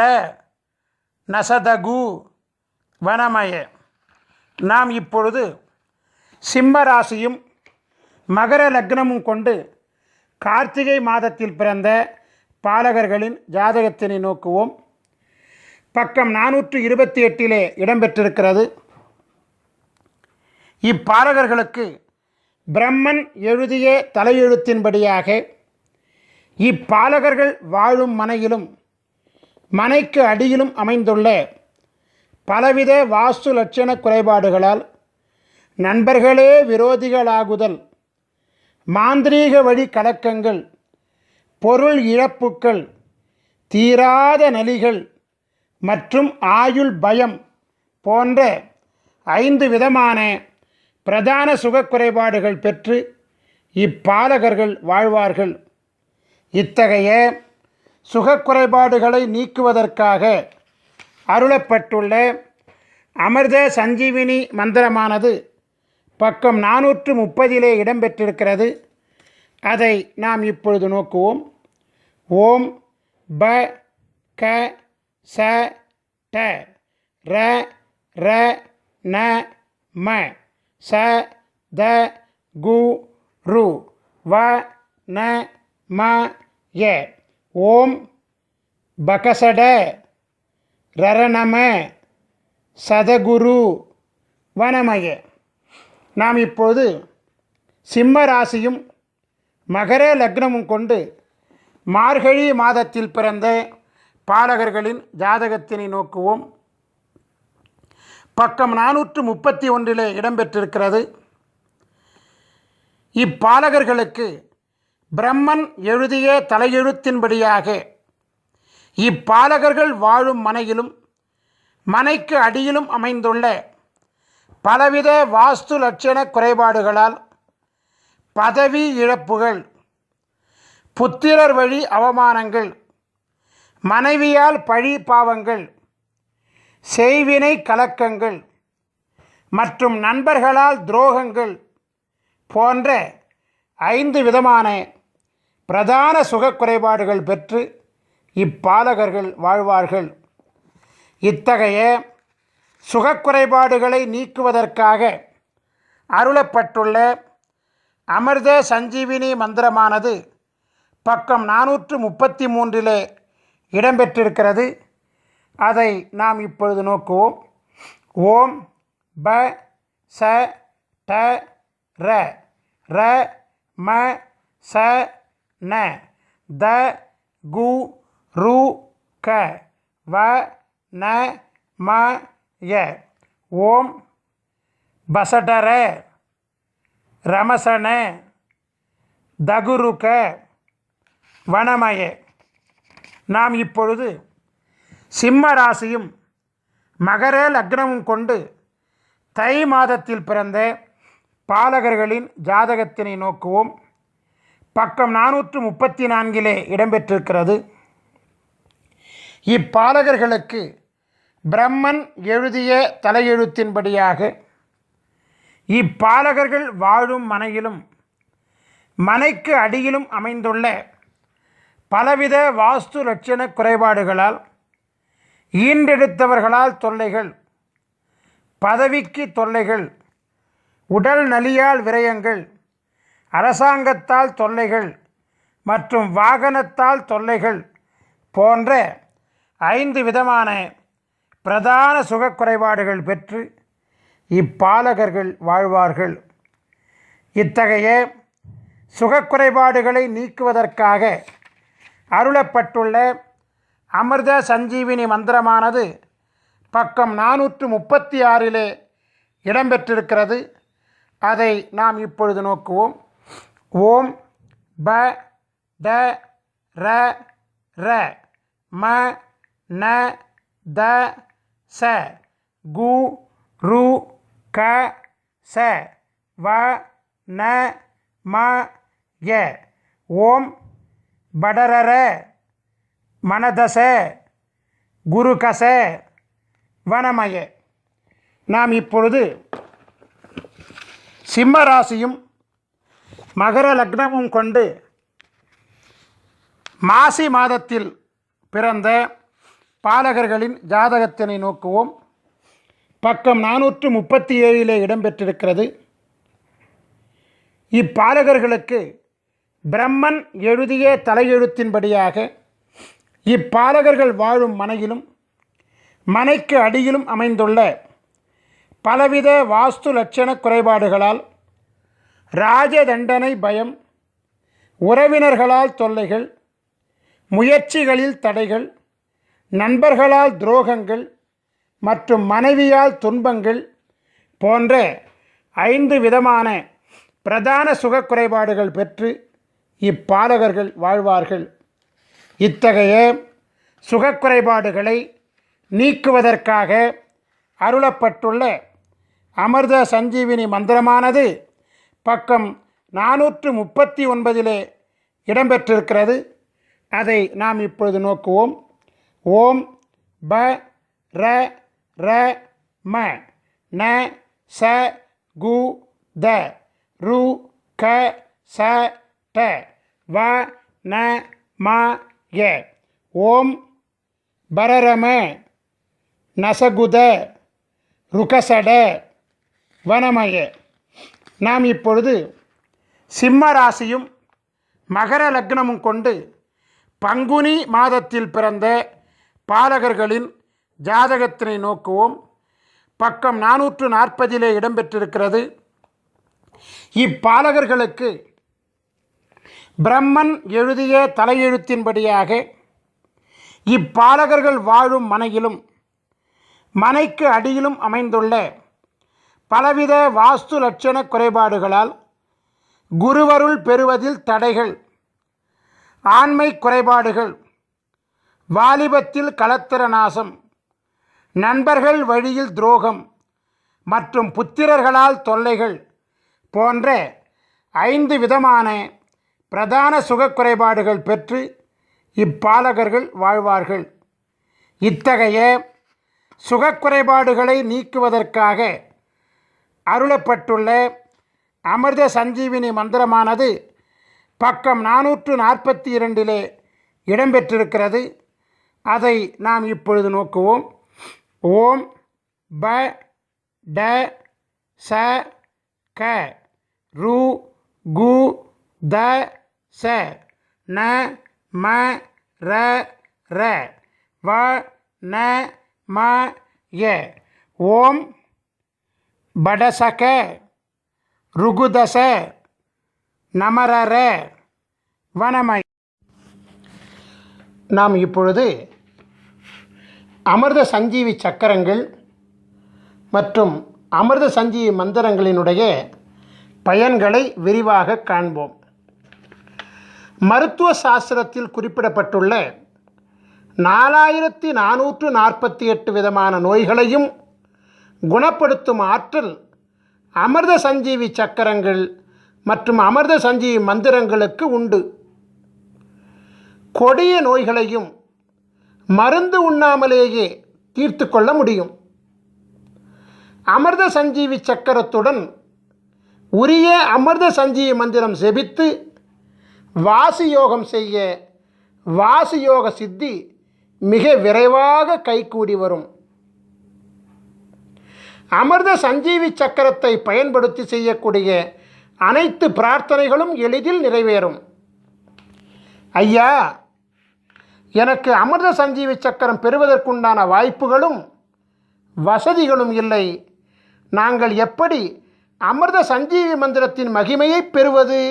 நசதகு வனமய. நாம் இப்பொழுது சிம்ம ராசியும் மகர லக்னமும் கொண்டு கார்த்திகை மாதத்தில் பிறந்த பாலகர்களின் ஜாதகத்தினை நோக்குவோம். பக்கம் 428 இடம்பெற்றிருக்கிறது. இப்பாலகர்களுக்கு பிரம்மன் எழுதிய தலையெழுத்தின்படியாக இப்பாலகர்கள் வாழும் மனையிலும் மனைக்கு அடியிலும் அமைந்துள்ள பலவித வாஸ்து லட்சண குறைபாடுகளால் நண்பர்களே விரோதிகளாகுதல், மாந்திரீக வழி கலக்கங்கள், பொருள் இழப்புக்கள், தீராத நலிகள் மற்றும் ஆயுள் பயம் போன்ற 5 விதமான பிரதான சுகக்குறைபாடுகள் பெற்று இப்பாலகர்கள் வாழ்வார்கள். இத்தகைய சுகக்குறைபாடுகளை நீக்குவதற்காக அருளப்பட்டுள்ள அமிர்த சஞ்சீவினி மந்திரமானது பக்கம் 430 இடம்பெற்றிருக்கிறது. அதை நாம் இப்பொழுது நோக்குவோம். ஓம் ப க ச ட ர ர ந ம ச த கு ரு வ ந ம ய. ஓம் பகசட ரரணம சதகுரு வனமய. நாம் இப்போது சிம்ம ராசியும் மகர லக்னமும் கொண்டு மார்கழி மாதத்தில் பிறந்த பாலகர்களின் ஜாதகத்தினை நோக்குவோம். பக்கம் 431 இடம்பெற்றிருக்கிறது. இப்பாலகர்களுக்கு பிரம்மன் எழுதிய தலையெழுத்தின்படியாக இப்பாலகர்கள் வாழும் மனையிலும் மனைக்கு அடியிலும் அமைந்துள்ள பலவித வாஸ்து லட்சண குறைபாடுகளால் பதவி இழப்புகள், புத்திரர் வழி அவமானங்கள், மனைவியால் பழி பாவங்கள், செய்வினை கலக்கங்கள் மற்றும் நண்பர்களால் துரோகங்கள் போன்ற 5 விதமான பிரதான சுகக்குறைபாடுகள் பெற்று இப்பாலகர்கள் வாழ்வார்கள். இத்தகைய சுகக்குறைபாடுகளை நீக்குவதற்காக அருளப்பட்டுள்ள அமிர்த சஞ்சீவினி மந்திரமானது பக்கம் 433 இடம்பெற்றிருக்கிறது. அதை நாம் இப்பொழுது நோக்குவோம். ஓம் ப ச ட ர ர ம ச ந த கு ரு க வ ந ம ய. ஓம் பசடர ரமசன தகுருக வனமய. நாம் இப்பொழுது சிம்ம ராசியும் மகர லக்னமும் கொண்டு தை மாதத்தில் பிறந்த பாலகர்களின் ஜாதகத்தினை நோக்குவோம். பக்கம் 434 இடம்பெற்றிருக்கிறது. இப்பாலகர்களுக்கு பிரம்மன் எழுதிய தலையெழுத்தின்படியாக இப்பாலகர்கள் வாழும் மனையிலும் மனைக்கு அடியிலும் அமைந்துள்ள பலவித வாஸ்து லட்சண குறைபாடுகளால் ஈண்டெடுத்தவர்களால் தொல்லைகள், பதவிக்கு தொல்லைகள், உடல் நலியால் விரயங்கள், அரசாங்கத்தால் தொல்லைகள் மற்றும் வாகனத்தால் தொல்லைகள் போன்ற 5 விதமான பிரதான சுகக் குறைபாடுகள் பெற்று இப்பாலகர்கள் வாழ்வார்கள். இத்தகைய சுகக்குறைபாடுகளை நீக்குவதற்காக அருளப்பட்டுள்ள அமிர்த சஞ்சீவினி மந்திரமானது பக்கம் 436 இடம்பெற்றிருக்கிறது. அதை நாம் இப்பொழுது நோக்குவோம். ஓம் ப ட ர ர ம ந த ச கு ரு க ச வ ந ம ய. ஓம் படரர மனதச குருகச வனமய. நாம் இப்பொழுது சிம்ம ராசியும் மகர லக்னமும் கொண்டு மாசி மாதத்தில் பிறந்த பாலகர்களின் ஜாதகத்தினை நோக்குவோம். பக்கம் 437 இடம்பெற்றிருக்கிறது. இப்பாலகர்களுக்கு பிரம்மன் எழுதிய தலையெழுத்தின்படியாக இப்பாலகர்கள் வாழும் மனையிலும் மனைக்கு அடியிலும் அமைந்துள்ள பலவித வாஸ்து லட்சண குறைபாடுகளால் ராஜ தண்டனை பயம், உறவினர்களால் தொல்லைகள், முயற்சிகளில் தடைகள், நண்பர்களால் துரோகங்கள் மற்றும் மனைவியால் துன்பங்கள் போன்ற 5 விதமான பிரதான சுகக் குறைபாடுகள் பெற்று இப்பாலகர்கள் வாழ்வார்கள். இத்தகைய சுகக்குறைபாடுகளை நீக்குவதற்காக அருளப்பட்டுள்ள அமிர்த சஞ்சீவினி மந்திரமானது பக்கம் 439 இடம்பெற்றிருக்கிறது. அதை நாம் இப்பொழுது நோக்குவோம். ஓம் ப ர ர ம ந ச கு த ரு க ச ட வ ந ம ய. ஓம் பரரம நசகுத ருகசட வனமய. நாம் இப்பொழுது சிம்ம ராசியும் மகர லக்னமும் கொண்டு பங்குனி மாதத்தில் பிறந்த பாலகர்களின் ஜாதகத்தினை நோக்குவோம். பக்கம் 440 இடம்பெற்றிருக்கிறது. இப்பாலகர்களுக்கு பிரம்மன் எழுதிய தலையெழுத்தின்படியாக இப்பாலகர்கள் வாழும் மனையிலும் மனைக்கு அடியிலும் அமைந்துள்ள பலவித வாஸ்து லட்சண குறைபாடுகளால் குருவருள் பெறுவதில் தடைகள், ஆண்மை குறைபாடுகள், வாலிபத்தில் கலத்திர நாசம், நண்பர்கள் வழியில் துரோகம் மற்றும் புத்திரர்களால் தொல்லைகள் போன்ற 5 விதமான பிரதான சுகக் குறைபாடுகள் பெற்று இப்பாலகர்கள் வாழ்வார்கள். இத்தகைய சுகக்குறைபாடுகளை நீக்குவதற்காக அருளப்பட்டுள்ள அமிர்த சஞ்சீவினி மந்திரமானது பக்கம் 442 இடம்பெற்றிருக்கிறது. அதை நாம் இப்பொழுது நோக்குவோம். ஓம் ப ட ச க ரு கு த ச ந ம ர ர வ ந ம ய. ஓம் படசக ருகுதச நமரர வனமய. நாம் இப்பொழுது அமிர்த சஞ்சீவி சக்கரங்கள் மற்றும் அமிர்த சஞ்சீவி மந்திரங்களினுடைய பயன்களை விரிவாக காண்போம். மருத்துவ சாஸ்திரத்தில் குறிப்பிடப்பட்டுள்ள 4448 விதமான நோய்களையும் குணப்படுத்தும் ஆற்றல் அமிர்த சஞ்சீவி சக்கரங்கள் மற்றும் அமிர்த சஞ்சீவி மந்திரங்களுக்கு உண்டு. கொடிய நோய்களையும் மருந்து உண்ணாமலேயே தீர்த்து கொள்ள முடியும். அமிர்த சஞ்சீவி சக்கரத்துடன் உரிய அமிர்த சஞ்சீவி மந்திரம் செபித்து வாசியோகம் செய்ய வாசியோக சித்தி மிக விரைவாக கைகூடி வரும். அமிர்த சஞ்சீவி சக்கரத்தை பயன்படுத்தி செய்யக்கூடிய அனைத்து பிரார்த்தனைகளும் எளிதில் நிறைவேறும். ஐயா, எனக்கு அமிர்த சஞ்சீவி சக்கரம் பெறுவதற்குண்டான வாய்ப்புகளும் வசதிகளும் இல்லை. நாங்கள் எப்படி அமிர்த சஞ்சீவி மந்திரத்தின் மகிமையை பெறுவது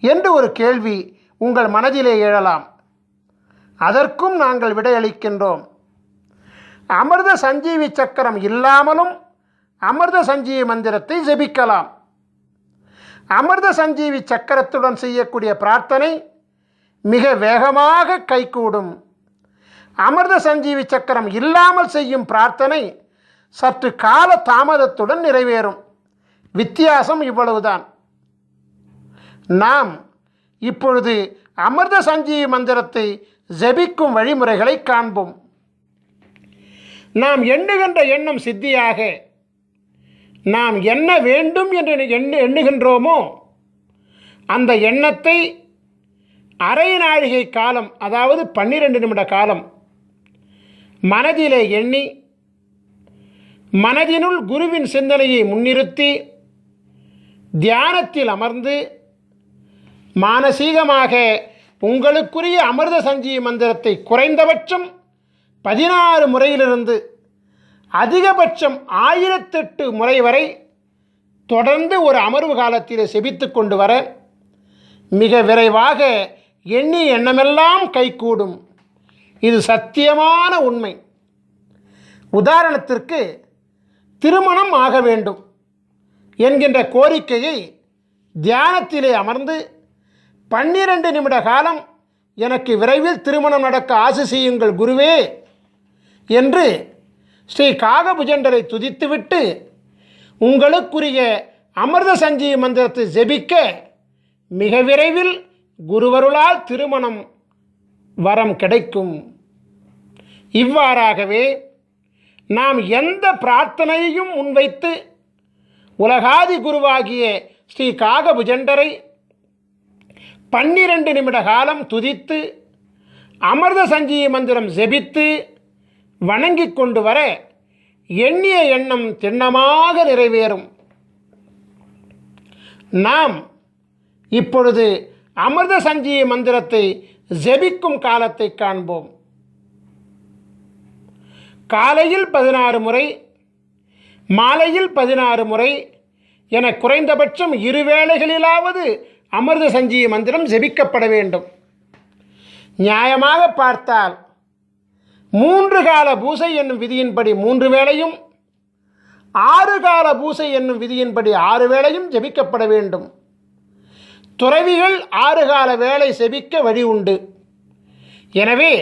என்று ஒரு கேள்வி உங்கள் மனதிலே எழலாம். அதற்கும் நாங்கள் விடையளிக்கின்றோம். அமிர்த சஞ்சீவி சக்கரம் இல்லாமலும் அமிர்த சஞ்சீவி மந்திரத்தை ஜெபிக்கலாம். அமிர்த சஞ்சீவி சக்கரத்துடன் செய்யக்கூடிய பிரார்த்தனை மிக வேகமாக கைகூடும். அமிர்த சஞ்சீவி சக்கரம் இல்லாமல் செய்யும் பிரார்த்தனை சற்று கால தாமதத்துடன் நிறைவேறும். வித்தியாசம் இவ்வளவுதான். நாம் இப்பொழுது அமிர்த சஞ்சீவி மந்திரத்தை ஜெபிக்கும் வழிமுறைகளை காண்போம். நாம் எண்ணுகின்ற எண்ணம் சித்தியாக நாம் என்ன வேண்டும் என்று எண்ணுகின்றோமோ அந்த எண்ணத்தை அரை நாழிகை காலம், அதாவது 12 நிமிட காலம் மனதிலே எண்ணி மனதினுள் குருவின் சிந்தனையை முன்னிறுத்தி தியானத்தில் அமர்ந்து மானசீகமாக உங்களுக்குரிய அமிர்த சஞ்சீவி மந்திரத்தை குறைந்தபட்சம் 16 முறையிலிருந்து அதிகபட்சம் 1008 முறை வரை தொடர்ந்து ஒரு அமர்வு காலத்தில் செபித்து கொண்டு வர மிக விரைவாக எண்ணிய எண்ணமெல்லாம் கைகூடும். இது சத்தியமான உண்மை. உதாரணத்திற்கு, திருமணம் ஆக வேண்டும் என்கின்ற கோரிக்கையை தியானத்திலே அமர்ந்து 12 நிமிட காலம் எனக்கு விரைவில் திருமணம் நடக்க ஆசி செய்யுங்கள் குருவே என்று ஸ்ரீ காகபுஜண்டரை துதித்துவிட்டு உங்களுக்குரிய அமிர்த சஞ்சீவி மந்திரத்தை ஜெபிக்க மிக விரைவில் குருவருளால் திருமணம் வரம் கிடைக்கும். இவ்வாறாகவே நாம் எந்த பிரார்த்தனையையும் முன்வைத்து உலகாதி குருவாகிய ஸ்ரீ காகபுஜண்டரை 12 நிமிட காலம் துதித்து அமிர்த சஞ்சீவி மந்திரம் ஜெபித்து வணங்கி கொண்டு வர எண்ணிய எண்ணம் திண்ணமாக நிறைவேறும். நாம் இப்பொழுது அமிர்த சஞ்சீவி மந்திரத்தை ஜெபிக்கும் காலத்தை காண்போம். காலையில் 16 முறை, மாலையில் 16 முறை என குறைந்தபட்சம் 2 வேளைகளிலாவது அமிர்த சஞ்சீவி மந்திரம் ஜெபிக்கப்பட வேண்டும். நியாயமாக பார்த்தால் 3 கால பூசை என்னும் விதியின்படி 3 வேளையும், 6 கால பூசை என்னும் விதியின்படி 6 வேளையும் ஜெபிக்கப்பட வேண்டும். துறவிகள் 6 கால வேளை செபிக்க வழி உண்டு. எனவே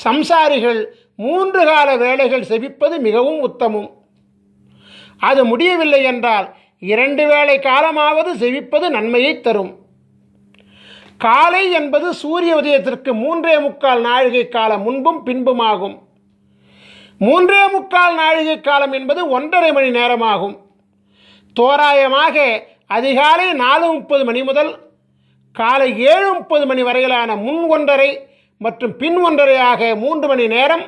சம்சாரிகள் 3 கால வேளைகள் செபிப்பது மிகவும் உத்தமம். அது முடியவில்லை என்றால் 2 வேளை காலமாவது செபிப்பது நன்மையை தரும். காலை என்பது சூரிய உதயத்திற்கு 3.25 நாழிகை காலம் முன்பும் பின்புமாகும். 3.25 நாழிகை காலம் என்பது 1.5 மணி நேரமாகும். தோராயமாக அதிகாலை 4:30 மணி முதல் காலை 7:30 மணி வரையிலான முன் 1.5 மற்றும் பின் 1.5 3 மணி நேரம்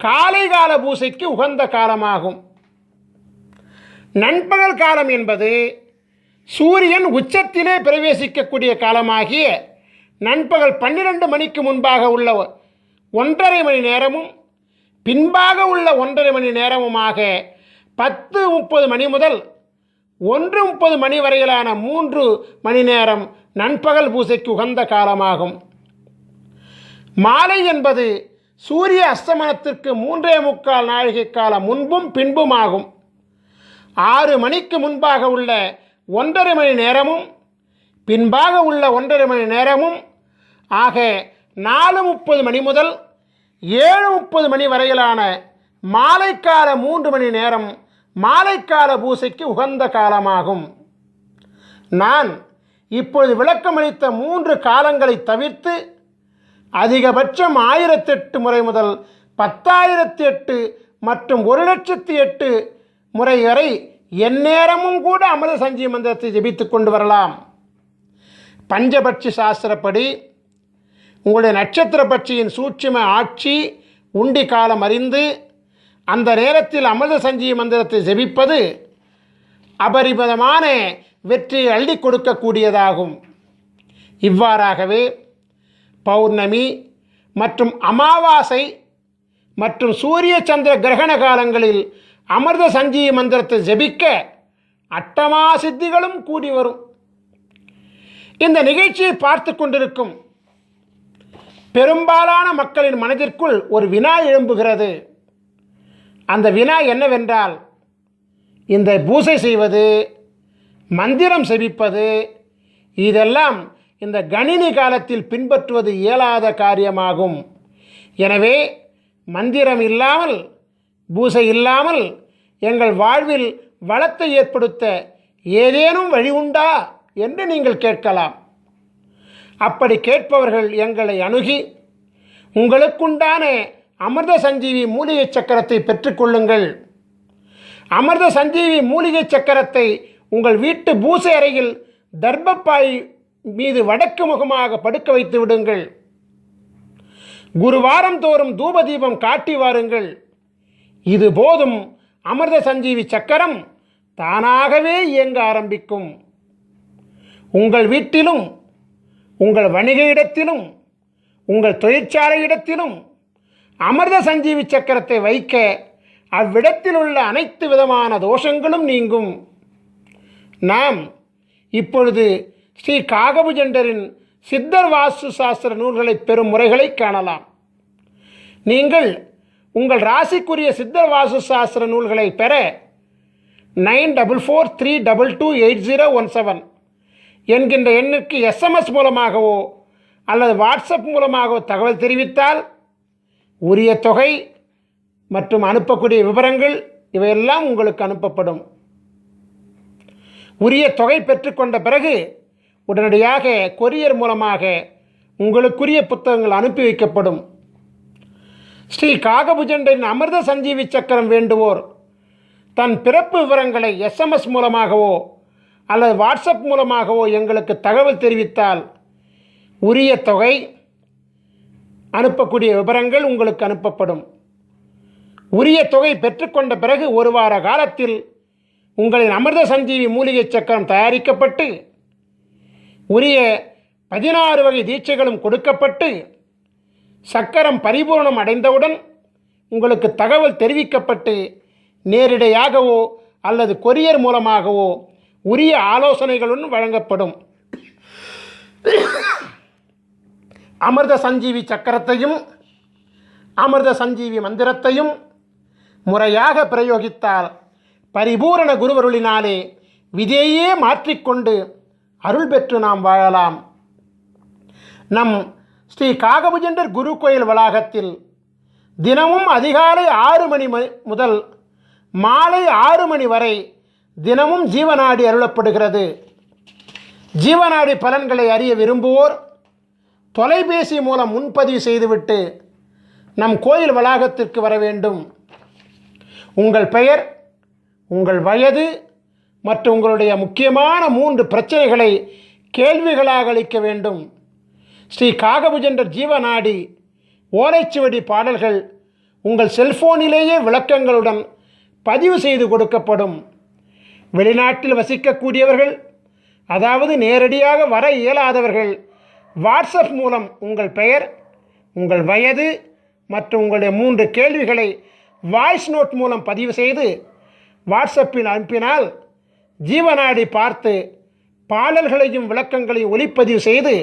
காலை கால பூசைக்கு உகந்த காலமாகும். நண்பகல் காலம் என்பது சூரியன் உச்சத்திலே பிரவேசிக்கக்கூடிய காலமாகிய நண்பகல் 12 மணிக்கு முன்பாக உள்ள 1.5 மணி நேரமும் பின்பாக உள்ள 1.5 மணி நேரமுமாக 10:30 மணி முதல் 1:30 மணி வரையிலான 3 மணி நேரம் நண்பகல் பூசைக்கு உகந்த காலமாகும். மாலை என்பது சூரிய அஸ்தமனத்திற்கு 3.25 நாழிகை காலம் முன்பும் பின்புமாகும். 6 மணிக்கு முன்பாக உள்ள 1.5 மணி நேரமும் பின்பாக உள்ள 1.5 மணி நேரமும் ஆக 4:30 மணி முதல் 7:30 மணி வரையிலான மாலைக்கால 3 மணி நேரம் மாலைக்கால பூசைக்கு உகந்த காலமாகும். நான் இப்பொழுது விளக்கமளித்த 3 காலங்களை தவிர்த்து அதிகபட்சம் 1008 முறை முதல் 10,008 மற்றும் 1,08,008 முறை வரை எந்நேரமும் கூட அமிர்த சஞ்சீவி மந்திரத்தை ஜெபித்து கொண்டு வரலாம். பஞ்சபட்சி சாஸ்திரப்படி உங்களுடைய நட்சத்திர பட்சியின் சூட்சும ஆட்சி உண்டி காலம் அறிந்து அந்த நேரத்தில் அமிர்த சஞ்சீவி மந்திரத்தை ஜெபிப்பது அபரிமிதமான வெற்றியை அள்ளி கொடுக்கக்கூடியதாகும். இவ்வாறாகவே பௌர்ணமி மற்றும் அமாவாசை மற்றும் சூரிய சந்திர கிரகண காலங்களில் அமிர்த சஞ்சீவி மந்திரத்தை ஜெபிக்க அட்டமா சித்திகளும் கூடி வரும். இந்த நிகழ்ச்சியை பார்த்து கொண்டிருக்கும் பெரும்பாலான மக்களின் மனதிற்குள் ஒரு வினா எழும்புகிறது. அந்த வினா என்னவென்றால், இந்த பூசை செய்வது, மந்திரம் செபிப்பது, இதெல்லாம் இந்த கணினி காலத்தில் பின்பற்றுவது இயலாத காரியமாகும். எனவே மந்திரம் இல்லாமல், பூசை இல்லாமல் எங்கள் வாழ்வில் வளத்தை ஏற்படுத்த ஏதேனும் வழி உண்டா என்று நீங்கள் கேட்கலாம். அப்படி கேட்பவர்கள் எங்களை அணுகி உங்களுக்குண்டான அமிர்த சஞ்சீவி மூலிகை சக்கரத்தை பெற்றுக்கொள்ளுங்கள். அமிர்த சஞ்சீவி மூலிகை சக்கரத்தை உங்கள் வீட்டு பூசை அறையில் தர்பப்பாய் மீது வடக்கு முகமாக படுக்க வைத்து விடுங்கள். குருவாரம் தோறும் தூப தீபம் காட்டி வாருங்கள். இது போதும், அமிர்த சஞ்சீவி சக்கரம் தானாகவே இயங்க ஆரம்பிக்கும். உங்கள் வீட்டிலும், உங்கள் வணிக இடத்திலும், உங்கள் தொழிற்சாலை இடத்திலும் அமிர்த சஞ்சீவி சக்கரத்தை வைக்க அவ்விடத்தில் உள்ள அனைத்து விதமான தோஷங்களும் நீங்கும். நாம் இப்பொழுது ஸ்ரீ காகபுஜண்டரின் சித்தர் வாஸ்து சாஸ்திர நூல்களை பெறும் முறைகளை காணலாம். நீங்கள் உங்கள் ராசிக்குரிய சித்தர் வாஸ்து சாஸ்திர நூல்களை பெற 9443228017 என்கின்ற எண்ணுக்கு எஸ்எம்எஸ் மூலமாகவோ அல்லது வாட்ஸ்அப் மூலமாகவோ தகவல் தெரிவித்தால் உரிய தொகை மற்றும் அனுப்பக்கூடிய விவரங்கள் இவையெல்லாம் உங்களுக்கு அனுப்பப்படும். உரிய தொகை பெற்றுக்கொண்ட பிறகு உடனடியாக கொரியர் மூலமாக உங்களுக்குரிய புத்தகங்கள் அனுப்பி வைக்கப்படும். ஸ்ரீ காகபுஜண்டரின் அமிர்த சஞ்சீவி சக்கரம் வேண்டுவோர் தன் பிறப்பு விவரங்களை எஸ்எம்எஸ் மூலமாகவோ அல்லது வாட்ஸ்அப் மூலமாகவோ எங்களுக்கு தகவல் தெரிவித்தால் உரிய தொகை, அனுப்பக்கூடிய விவரங்கள் உங்களுக்கு அனுப்பப்படும். உரிய தொகை பெற்றுக்கொண்ட பிறகு 1 வார காலத்தில் உங்களின் அமிர்த சஞ்சீவி மூலிகை சக்கரம் தயாரிக்கப்பட்டு உரிய 16 வகை தீட்சைகளும் கொடுக்கப்பட்டு சக்கரம் பரிபூர்ணம் அடைந்தவுடன் உங்களுக்கு தகவல் தெரிவிக்கப்பட்டு நேரிடையாகவோ அல்லது கொரியர் மூலமாகவோ உரிய ஆலோசனைகளுடன் வழங்கப்படும். அமிர்த சஞ்சீவி சக்கரத்தையும் அமிர்த சஞ்சீவி மந்திரத்தையும் முறையாக பிரயோகித்தால் பரிபூரண குருவருளினாலே விதையே மாற்றிக்கொண்டு அருள் பெற்று நாம் வாழலாம். நம் ஸ்ரீ காகபுஜண்டர் குரு கோயில் வளாகத்தில் தினமும் அதிகாலை 6 மணி முதல் மாலை 6 மணி வரை தினமும் ஜீவநாடி அருளப்படுகிறது. ஜீவநாடி பலன்களை அறிய விரும்புவோர் தொலைபேசி மூலம் முன்பதிவு செய்துவிட்டு நம் கோயில் வளாகத்திற்கு வர வேண்டும். உங்கள் பெயர், உங்கள் வயது மற்றும் உங்களுடைய முக்கியமான 3 பிரச்சனைகளை கேள்விகளாக அளிக்க வேண்டும். ஸ்ரீ காகபுஜண்டர் ஜீவநாடி ஓலைச்சுவடி பாடல்கள் உங்கள் செல்போனிலேயே விளக்கங்களுடன் பதிவு செய்து கொடுக்கப்படும். வெளிநாட்டில் வசிக்கக்கூடியவர்கள், அதாவது நேரடியாக வர இயலாதவர்கள், வாட்ஸ்அப் மூலம் உங்கள் பெயர், உங்கள் வயது மற்றும் உங்களுடைய 3 கேள்விகளை வாய்ஸ் நோட் மூலம் பதிவு செய்து வாட்ஸ்அப்பில் அனுப்பினால் ஜீவநாடி பார்த்து பாடல்களையும் விளக்கங்களையும் ஒலிப்பதிவு செய்து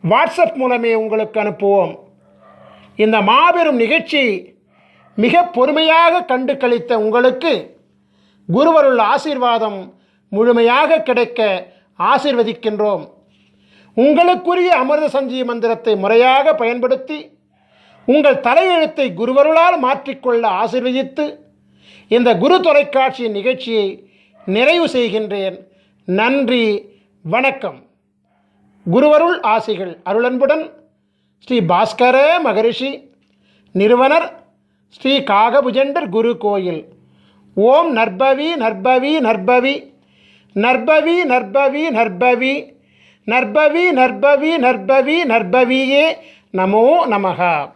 வாட்ஸ்அப் மூலமே உங்களுக்கு அனுப்புவோம். இந்த மாபெரும் நிகழ்ச்சி மிக பொறுமையாக கண்டு கழித்த உங்களுக்கு குருவருள் ஆசீர்வாதம் முழுமையாக கிடைக்க ஆசீர்வதிக்கின்றோம். உங்களுக்குரிய அமிர்த சஞ்சீவி மந்திரத்தை முறையாக பயன்படுத்தி உங்கள் தலையெழுத்தை குருவருளால் மாற்றிக்கொள்ள ஆசீர்வதித்து இந்த குரு தொலைக்காட்சி நிகழ்ச்சியை நிறைவு செய்கின்றேன். நன்றி, வணக்கம். குருவருள் ஆசிகள் அருளன்புடன் ஸ்ரீ பாஸ்கர மகரிஷி, நிறுவனர் ஸ்ரீ காகபுஜண்டர் குரு கோயில். ஓம் நற்பவி நற்பவி நற்பவி நற்பவி நற்பவி நற்பவி நற்பவி நற்பவி நற்பவி நற்பவியே நமோ நமஹ.